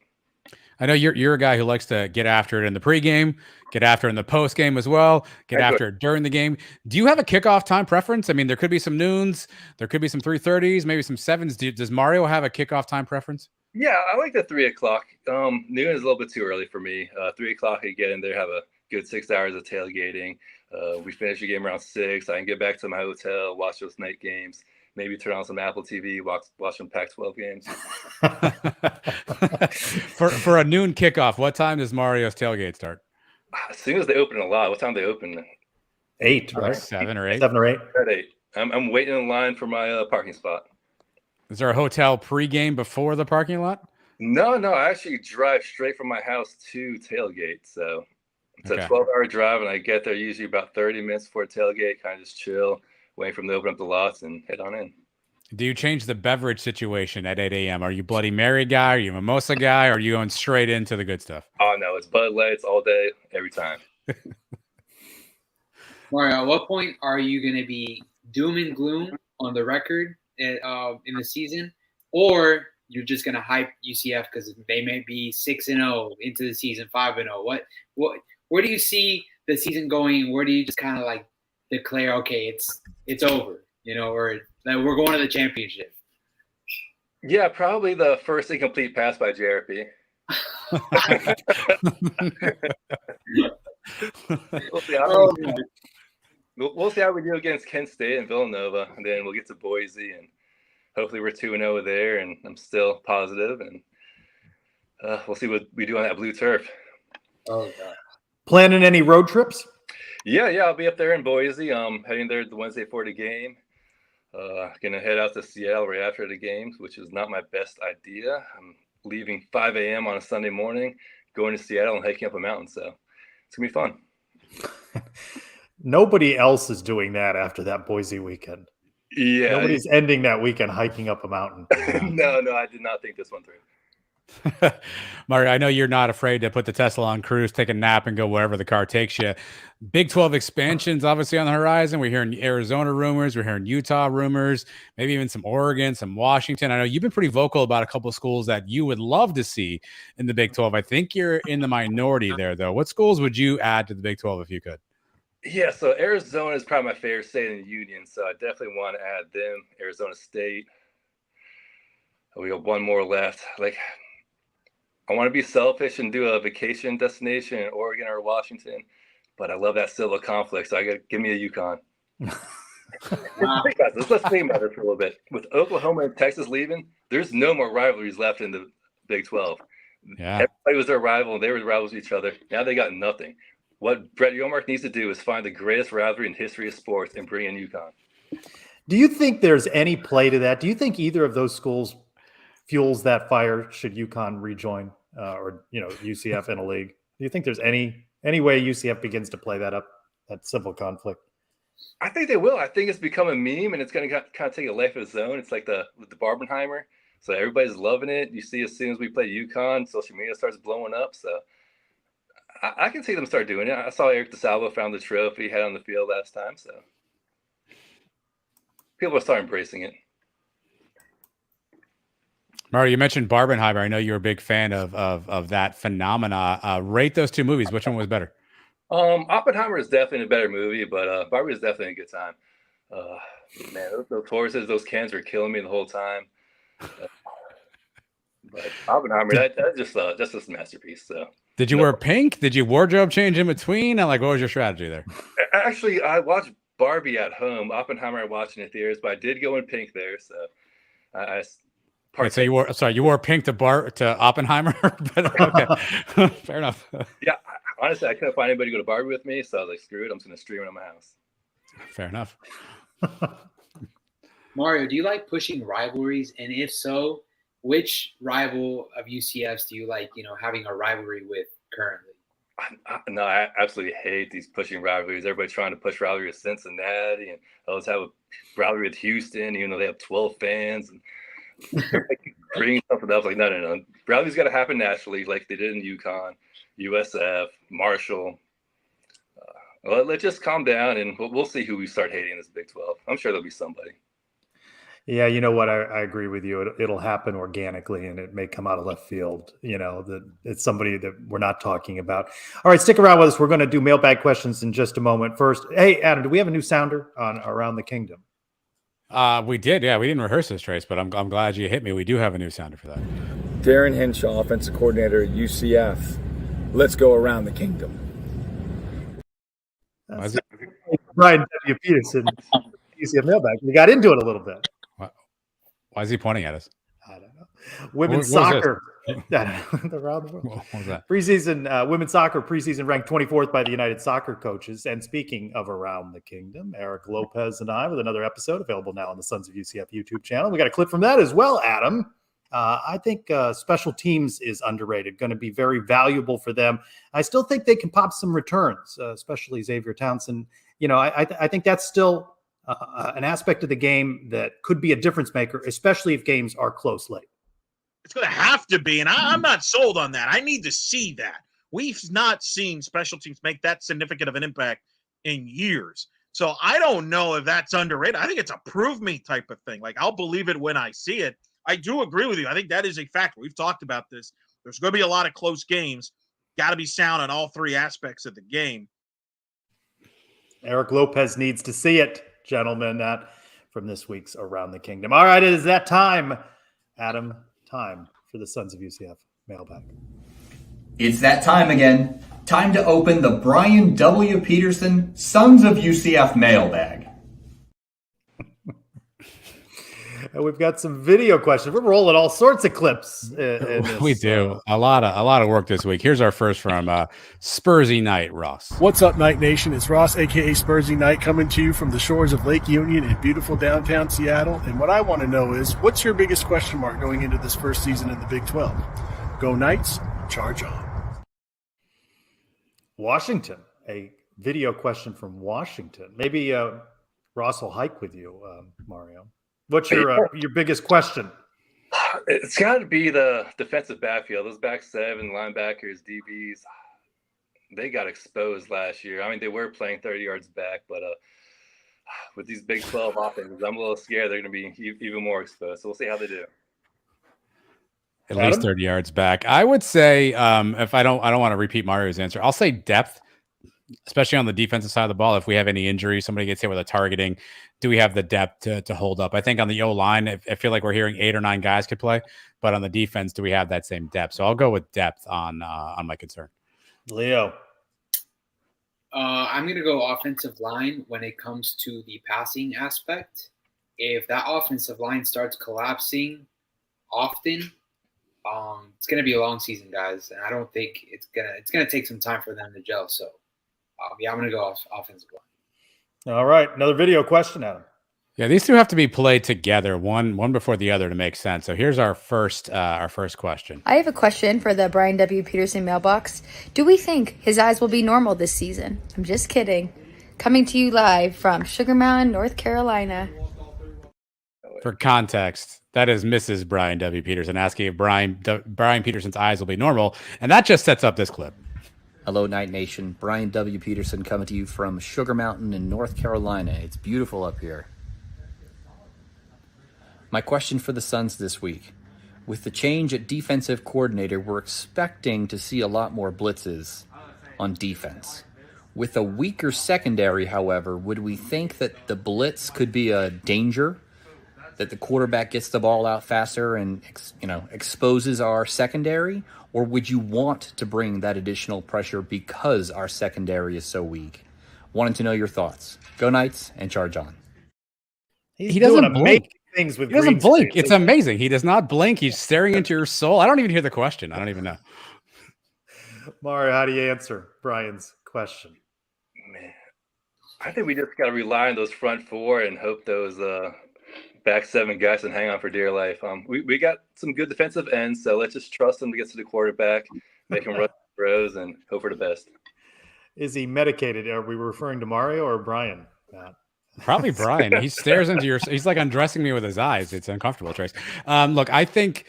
I know you're a guy who likes to get after it in the pregame, get after it in the postgame as well, get after it during the game. Do you have a kickoff time preference? I mean, there could be some noons, there could be some 3:30s, maybe some 7s. Does Mario have a kickoff time preference? Yeah, I like the 3 o'clock. Noon is a little bit too early for me. 3 o'clock, I get in there, have a good 6 hours of tailgating. We finish the game around 6. I can get back to my hotel, watch those night games, maybe turn on some Apple TV, watch some Pac-12 games. For a noon kickoff, what time does Mario's tailgate start? As soon as they open a lot. What time they open? 8, right? 7 or 8. 7 or 8. At 8. I'm waiting in line for my parking spot. Is there a hotel pregame before the parking lot? No, I actually drive straight from my house to tailgate. So it's a 12-hour drive, and I get there usually about 30 minutes before tailgate, kind of just chill, waiting for them to open up the lots and head on in. Do you change the beverage situation at 8 a.m.? Are you Bloody Mary guy? Are you mimosa guy? Or are you going straight into the good stuff? Oh, no, it's Bud Lights all day, every time. Mario, at what point are you going to be doom and gloom on the record in the season, or you're just going to hype UCF because they may be 6-0 into the season, 5-0? Where do you see the season going? Where do you just kind of like declare, okay, it's over, or that we're going to the championship? Yeah, probably the first incomplete pass by JRP. We'll see how we do against Kent State and Villanova, and then we'll get to Boise, and hopefully we're 2-0 there, and I'm still positive, and we'll see what we do on that blue turf. Oh, God. Planning any road trips? Yeah, I'll be up there in Boise. Heading there the Wednesday for the game. Gonna head out to Seattle right after the games, which is not my best idea. I'm leaving 5 a.m. on a Sunday morning, going to Seattle and hiking up a mountain, so it's gonna be fun. Nobody else is doing that after that Boise weekend. Yeah. Nobody's ending that weekend hiking up a mountain. No, I did not think this one through. Mario, I know you're not afraid to put the Tesla on cruise, take a nap, and go wherever the car takes you. Big 12 expansion's obviously on the horizon. We're hearing Arizona rumors. We're hearing Utah rumors, maybe even some Oregon, some Washington. I know you've been pretty vocal about a couple of schools that you would love to see in the Big 12. I think you're in the minority there, though. What schools would you add to the Big 12 if you could? Yeah, so Arizona is probably my favorite state in the union, so I definitely want to add them. Arizona State. We got one more left. I want to be selfish and do a vacation destination in Oregon or Washington, but I love that civil conflict, so give me a UConn. Let's think about it for a little bit. With Oklahoma and Texas leaving, there's no more rivalries left in the Big 12. Yeah. Everybody was their rival, and they were rivals with each other. Now they got nothing. What Brett Yormark needs to do is find the greatest rivalry in history of sports and bring in UConn. Do you think there's any play to that? Do you think either of those schools fuels that fire should UConn rejoin or UCF in a league? Do you think there's any way UCF begins to play that up, that civil conflict? I think they will. I think it's become a meme, and it's going to kind of take a life of its own. It's like the Barbenheimer. So everybody's loving it. You see, as soon as we play UConn, social media starts blowing up. So I can see them start doing it. I saw Eric DeSalvo found the trophy he had on the field last time. So people will start embracing it. Mario, you mentioned Barbenheimer. I know you're a big fan of that phenomena. Rate those two movies. Which one was better? Oppenheimer is definitely a better movie, but Barbie is definitely a good time. Man, those horses, those cans were killing me the whole time. But Oppenheimer, that's just a masterpiece. So. Did you wear pink? Did you wardrobe change in between? And what was your strategy there? Actually, I watched Barbie at home. Oppenheimer I watched in the theaters, but I did go in pink there. So so you wore pink to Oppenheimer? But okay, fair enough. Yeah, honestly, I couldn't find anybody to go to Barbie with me, so I was like, screw it, I'm just gonna stream it on my house. Fair enough. Mario, do you like pushing rivalries? And if so, which rival of UCF's do you like, having a rivalry with currently? No, I absolutely hate these pushing rivalries. Everybody's trying to push rivalry with Cincinnati, and others have a rivalry with Houston, even though they have 12 fans. And bringing something else, no. Rivalry's got to happen naturally, like they did in UConn, USF, Marshall, Well, let's just calm down, and we'll see who we start hating in this Big 12. I'm sure there'll be somebody. Yeah, you know what? I agree with you. It'll happen organically, and it may come out of left field. That it's somebody that we're not talking about. All right, stick around with us. We're going to do mailbag questions in just a moment. First, hey, Adam, do we have a new sounder on Around the Kingdom? We did. Yeah, we didn't rehearse this, Trace, but I'm glad you hit me. We do have a new sounder for that. Darren Henshaw, offensive coordinator at UCF. Let's go around the kingdom. Brian W. Peterson, UCF Mailbag. We got into it a little bit. Why is he pointing at us? I don't know. Women's soccer. Around the world. What was that? Preseason women's soccer preseason ranked 24th by the United Soccer Coaches. And speaking of Around the Kingdom, Eric Lopez and I with another episode available now on the Sons of UCF YouTube channel. We got a clip from that as well, Adam. I think special teams is underrated, going to be very valuable for them. I still think they can pop some returns, especially Xavier Townsend. I think that's still an aspect of the game that could be a difference maker, especially if games are close late. It's going to have to be, and I'm not sold on that. I need to see that. We've not seen special teams make that significant of an impact in years. So I don't know if that's underrated. I think it's a prove me type of thing. Like, I'll believe it when I see it. I do agree with you. I think that is a factor. We've talked about this. There's going to be a lot of close games. Got to be sound on all three aspects of the game. Eric Lopez needs to see it, gentlemen, from this week's Around the Kingdom. All right, it is that time, Adam. Time for the Sons of UCF Mailbag. It's that time again. Time to open the Brian W. Peterson Sons of UCF Mailbag. And we've got some video questions. We're rolling all sorts of clips. We do a lot of work this week. Here's our first from Spursy Knight, Ross. What's up, Night Nation? It's Ross, aka Spursy Knight, coming to you from the shores of Lake Union in beautiful downtown Seattle. And what I want to know is, what's your biggest question mark going into this first season in the Big 12? Go Knights, charge on. Washington, a video question from Washington. Maybe Ross will hike with you, Mario. What's your biggest question? It's got to be the defensive backfield. Those back seven linebackers, DBs, they got exposed last year. I mean, they were playing 30 yards back, but with these Big 12 offenses, I'm a little scared they're going to be even more exposed. So we'll see how they do. At least 30 yards back. I would say, if I don't want to repeat Mario's answer, I'll say depth, especially on the defensive side of the ball. If we have any injuries, somebody gets hit with a targeting, do we have the depth to hold up? I think on the O-line, I feel like we're hearing 8 or 9 guys could play, but on the defense, do we have that same depth? So I'll go with depth on my concern. Leo. I'm going to go offensive line when it comes to the passing aspect. If that offensive line starts collapsing often, it's going to be a long season, guys, and I don't think it's gonna take some time for them to gel. So, I'm going to go offensive line. All right, another video question, Adam. Yeah, these two have to be played together, one before the other to make sense. So here's our first question. I have a question for the Brian W. Peterson mailbox. Do we think his eyes will be normal this season? I'm just kidding. Coming to you live from Sugar Mountain, North Carolina. For context, that is Mrs. Brian W. Peterson asking if Brian Peterson's eyes will be normal, and that just sets up this clip. Hello, Night Nation. Brian W. Peterson coming to you from Sugar Mountain in North Carolina. It's beautiful up here. My question for the Suns this week. With the change at defensive coordinator, we're expecting to see a lot more blitzes on defense. With a weaker secondary, however, would we think that the blitz could be a danger, that the quarterback gets the ball out faster and exposes our secondary? Or would you want to bring that additional pressure because our secondary is so weak? Wanted to know your thoughts. Go Knights and charge on. He doesn't blink. Things with he doesn't blink. It's amazing. He does not blink. He's staring into your soul. I don't even hear the question. I don't even know. Mario, how do you answer Brian's question? Man, I think we just got to rely on those front four and hope those back seven guys can hang on for dear life. We got some good defensive ends, so let's just trust them to get to the quarterback, make him run throws, and hope for the best. Is he medicated? Are we referring to Mario or Brian? Probably Brian. He stares into your. He's like undressing me with his eyes. It's uncomfortable, Trace. Look, I think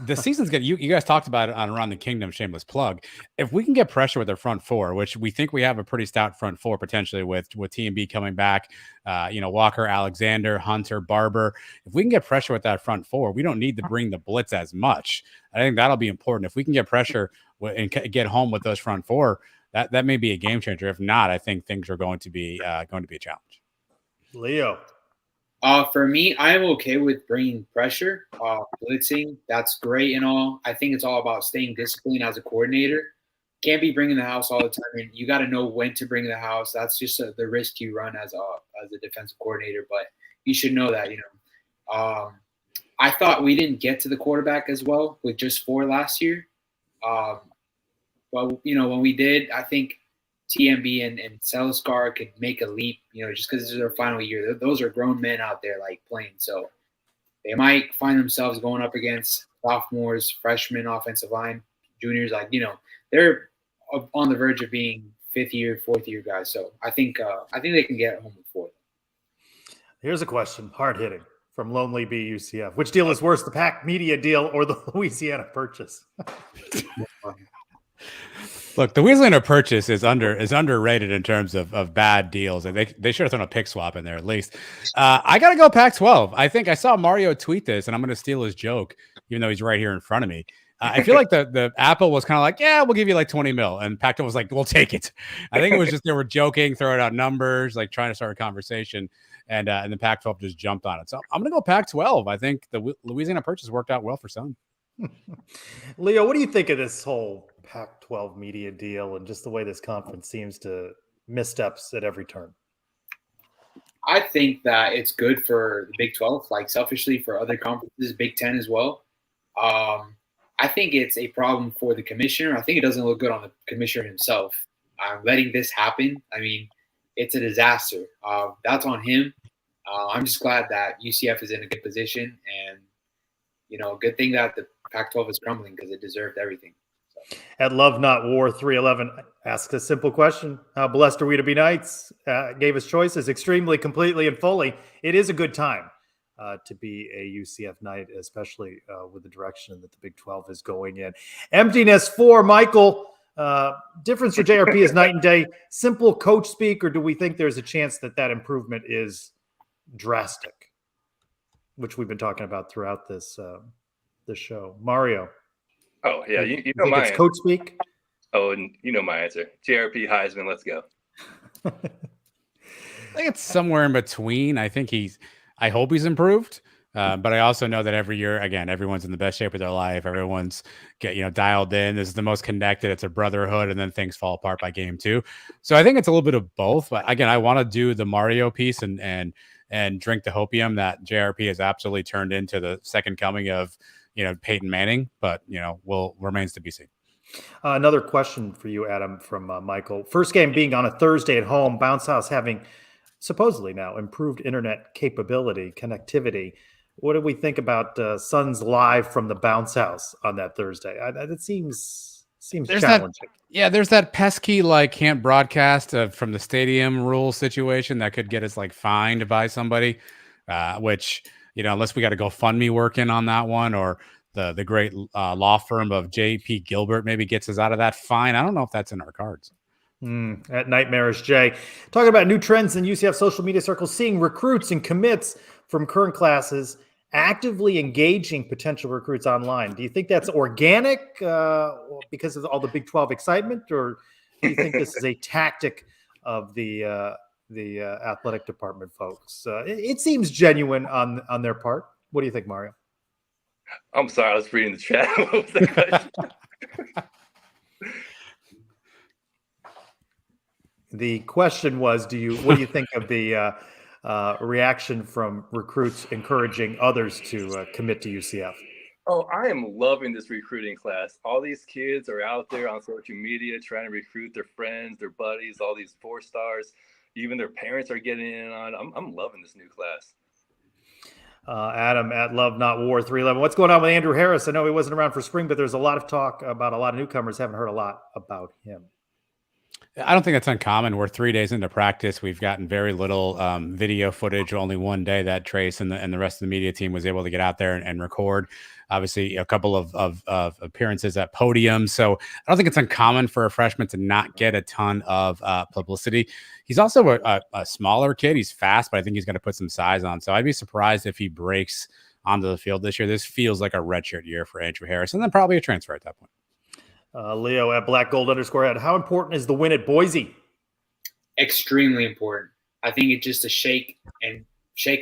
the season's good. You guys talked about it on Around the Kingdom, shameless plug. If we can get pressure with our front four, which we think we have a pretty stout front four potentially with T&B coming back, Walker, Alexander, Hunter, Barber. If we can get pressure with that front four, we don't need to bring the blitz as much. I think that'll be important. If we can get pressure and get home with those front four, that may be a game changer. If not, I think things are going to be a challenge. Leo. For me, I am okay with bringing pressure, blitzing. That's great and all. I think it's all about staying disciplined as a coordinator. Can't be bringing the house all the time, and you got to know when to bring the house. That's just the risk you run as a defensive coordinator. But you should know that. I thought we didn't get to the quarterback as well with just 4 last year. But when we did, I think TMB and Celiscar could make a leap, just because this is their final year. Those are grown men out there playing. So they might find themselves going up against sophomores, freshmen, offensive line, juniors. They're on the verge of being 5th year, 4th year guys. So I think they can get home with 4. Here's a question, hard hitting from Lonely Bee UCF. Which deal is worse, the Pack Media deal or the Louisiana purchase? Look, the Louisiana purchase is underrated in terms of bad deals, and they should have thrown a pick swap in there at least. I got to go Pac-12. I think I saw Mario tweet this, and I'm going to steal his joke, even though he's right here in front of me. I feel like the Apple was kind of like, yeah, we'll give you like 20 mil, and Pac-12 was like, we'll take it. I think it was just they were joking, throwing out numbers, like trying to start a conversation, and the Pac-12 just jumped on it. So I'm going to go Pac-12. I think the Louisiana purchase worked out well for some. Leo, what do you think of this whole Pac-12 media deal and just the way this conference seems to missteps at every turn? I think that it's good for the Big 12, selfishly for other conferences, Big 10 as well. I think it's a problem for the commissioner. I think it doesn't look good on the commissioner himself. Letting this happen, it's a disaster. That's on him. I'm just glad that UCF is in a good position, and good thing that the Pac-12 is crumbling because it deserved everything. At Love Not War 311 asks a simple question. How blessed are we to be Knights? Gave us choices extremely, completely, and fully. It is a good time to be a UCF Knight, especially with the direction that the Big 12 is going in. Emptiness for Michael. Difference for JRP is night and day. Simple coach speak, or do we think there's a chance that improvement is drastic, which we've been talking about throughout this show? Mario. Oh, yeah. You know think my it's answer. coach speak? Oh, and you know my answer. JRP Heisman, let's go. I think it's somewhere in between. I hope he's improved. But I also know that every year, again, everyone's in the best shape of their life. Everyone's dialed in. This is the most connected. It's a brotherhood, and then things fall apart by game 2. So I think it's a little bit of both. But again, I want to do the Mario piece and drink the hopium that JRP has absolutely turned into the second coming of Peyton Manning. But remains to be seen. Another question for you, Adam, from Michael. First game being on a Thursday at home, Bounce House having supposedly now improved internet connectivity. What do we think about Suns live from the Bounce House on that Thursday? It seems challenging. There's that pesky can't broadcast from the stadium rule situation that could get us fined by somebody, which unless we got to go fund me working on that one, or the great law firm of J.P. Gilbert maybe gets us out of that fine. I don't know if that's in our cards. At Nightmarish Jay, talking about new trends in UCF social media circles, seeing recruits and commits from current classes actively engaging potential recruits online. Do you think that's organic because of all the Big 12 excitement, or do you think this is a tactic of the athletic department folks? It seems genuine on their part. What do you think, Mario? I'm sorry, I was reading the chat. What was the question? The question was, what do you think of the reaction from recruits encouraging others to commit to UCF? Oh, I am loving this recruiting class. All these kids are out there on social media trying to recruit their friends, their buddies, all these 4-stars. Even their parents are getting in on. I'm loving this new class. Adam at Love Not War 311. What's going on with Andrew Harris? I know he wasn't around for spring, but there's a lot of talk about a lot of newcomers. Haven't heard a lot about him. I don't think that's uncommon. We're 3 days into practice. We've gotten very little video footage. Only one day that Trace and the rest of the media team was able to get out there and record. obviously a couple of appearances at podiums. So I don't think it's uncommon for a freshman to not get a ton of publicity. He's also a smaller kid. He's fast, but I think he's going to put some size on. So I'd be surprised if he breaks onto the field this year. This feels like a redshirt year for Andrew Harris, and then probably a transfer at that point. Leo at @blackgold_ad. How important is the win at Boise? Extremely important. I think it's just to shake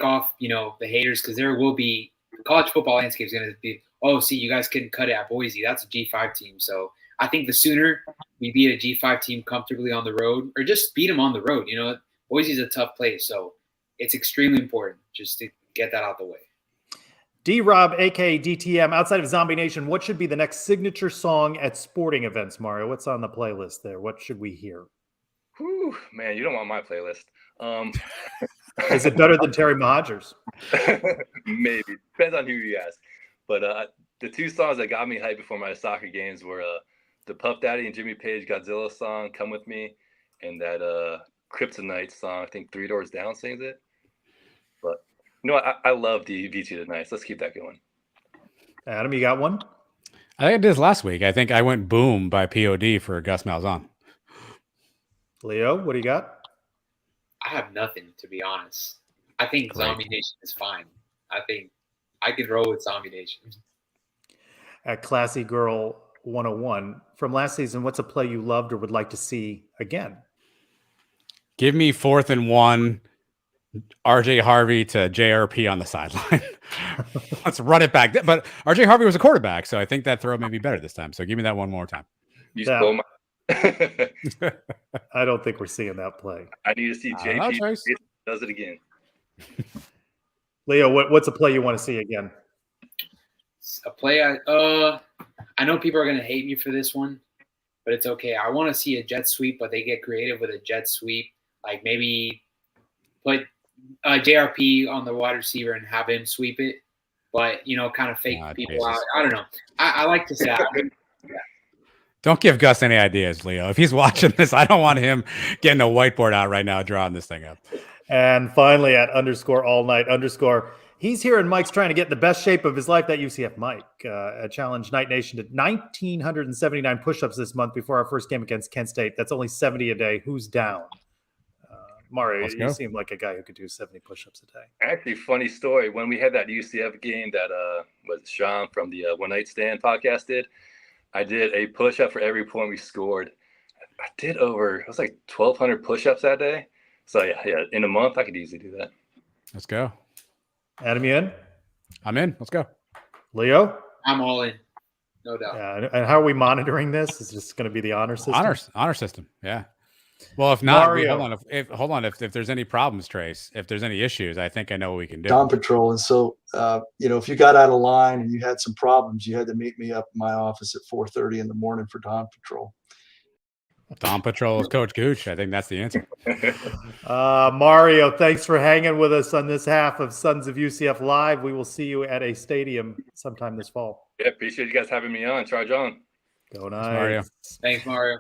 off, the haters, because there will be college football landscape is going to be, oh, see, you guys couldn't cut it at Boise. That's a G5 team. So I think the sooner we beat a G5 team comfortably on the road, or just beat them on the road, Boise's a tough place. So it's extremely important just to get that out the way. D-Rob, aka DTM, outside of Zombie Nation, what should be the next signature song at sporting events, Mario? What's on the playlist there? What should we hear? Whew, man, you don't want my playlist. Is it better than Terry Mohajers? Maybe. Depends on who you ask. But the two songs that got me hyped before my soccer games were the Puff Daddy and Jimmy Page Godzilla song, Come With Me, and that Kryptonite song. I think Three Doors Down sings it. But I love the VT tonight. So let's keep that going. Adam, you got one? I think I did this last week. I think I went Boom by POD for Gus Malzahn. Leo, what do you got? I have nothing, to be honest. I think Zombie Nation is fine. I think I could roll with Zombie Nation. At Classy Girl 101, from last season, what's a play you loved or would like to see again? Give me 4th and 1, RJ Harvey to JRP on the sideline. Let's run it back. But RJ Harvey was a quarterback, so I think that throw may be better this time. So give me that one more time. You stole my. I don't think we're seeing that play. I need to see JP does it again. Leo, what's a play you want to see again? A play I know people are going to hate me for this one, but it's okay. I want to see a jet sweep, but they get creative with a jet sweep. Like maybe put JRP on the wide receiver and have him sweep it, but kind of fake people out. I don't know. I like to see that. Don't give Gus any ideas, Leo. If he's watching this, I don't want him getting a whiteboard out right now, drawing this thing up. And finally, at _all_night_, he's here and Mike's trying to get the best shape of his life. That UCF Mike challenged Night Nation to 1,979 push-ups this month before our first game against Kent State. That's only 70 a day. Who's down? Mario, you seem like a guy who could do 70 push-ups a day. Actually, funny story. When we had that UCF game that was Sean from the One Night Stand podcast did, I did a push-up for every point we scored. I did it was like 1,200 push-ups that day. So yeah, in a month I could easily do that. Let's go. Adam, you in? I'm in. Let's go. Leo? I'm all in. No doubt. Yeah, and how are we monitoring this? Is this going to be the honor system? Honor system. Yeah. Well, if not, Mario. hold on. If there's any problems, Trace, if there's any issues, I think I know what we can do. Dawn Patrol. And so, if you got out of line and you had some problems, you had to meet me up in my office at 4:30 in the morning for Dawn Patrol. Dawn Patrol is Coach Gooch. I think that's the answer. Mario, thanks for hanging with us on this half of Sons of UCF Live. We will see you at a stadium sometime this fall. Yeah, appreciate you guys having me on. Charge on. Go nice. Mario. Thanks, Mario.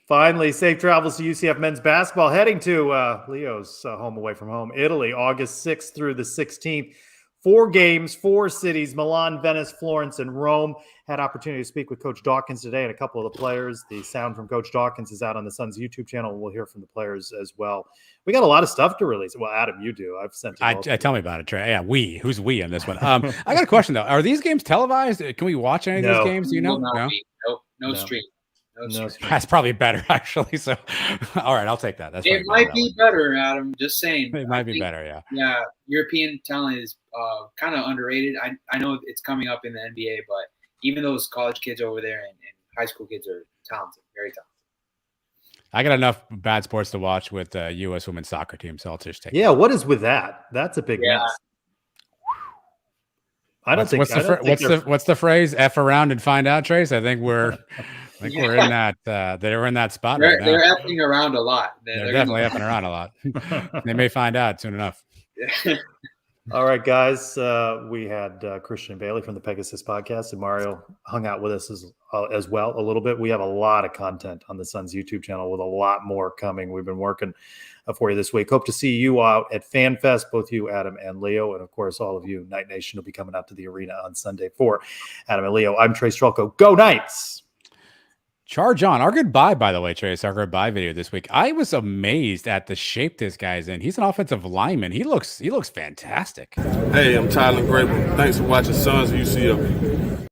Finally, safe travels to UCF men's basketball, heading to Leo's home away from home, Italy, August 6th through the 16th. 4 games, 4 cities, Milan, Venice, Florence, and Rome. Had opportunity to speak with Coach Dawkins today and a couple of the players. The sound from Coach Dawkins is out on the Suns YouTube channel. We'll hear from the players as well. We got a lot of stuff to release. Well, Adam, you do. I've sent it. Tell me about it, Trey. Yeah, who's we on this one? I got a question, though. Are these games televised? Can we watch any of these games? Do you know? No stream. No stream. That's probably better, actually. So, all right, I'll take that. It might be better, Adam. Just saying. It might be better, yeah. Yeah, European talent is kind of underrated. I know it's coming up in the NBA, but even those college kids over there and high school kids are talented, very talented. I got enough bad sports to watch with the U.S. women's soccer team, so I'll just take it. Yeah, what is with that? That's a big mess. I don't think. What's the phrase? F around and find out, Trace. I think we're we're in that. They're in that spot right now. They're effing around a lot. They're definitely effing around a lot. They may find out soon enough. All right, guys. We had Christian Bailey from the Pegasus podcast, and Mario hung out with us as well a little bit. We have a lot of content on the Suns YouTube channel with a lot more coming. We've been working for you this week. Hope to see you out at FanFest, both you, Adam, and Leo. And, of course, all of you, Night Nation, will be coming out to the arena on Sunday for Adam and Leo. I'm Trace Strelko. Go Knights! Charge on. Our goodbye, by the way, Trace, our goodbye video this week. I was amazed at the shape this guy's in. He's an offensive lineman. He looks fantastic. Hey, I'm Tyler Grable. Thanks for watching Sons of UCF.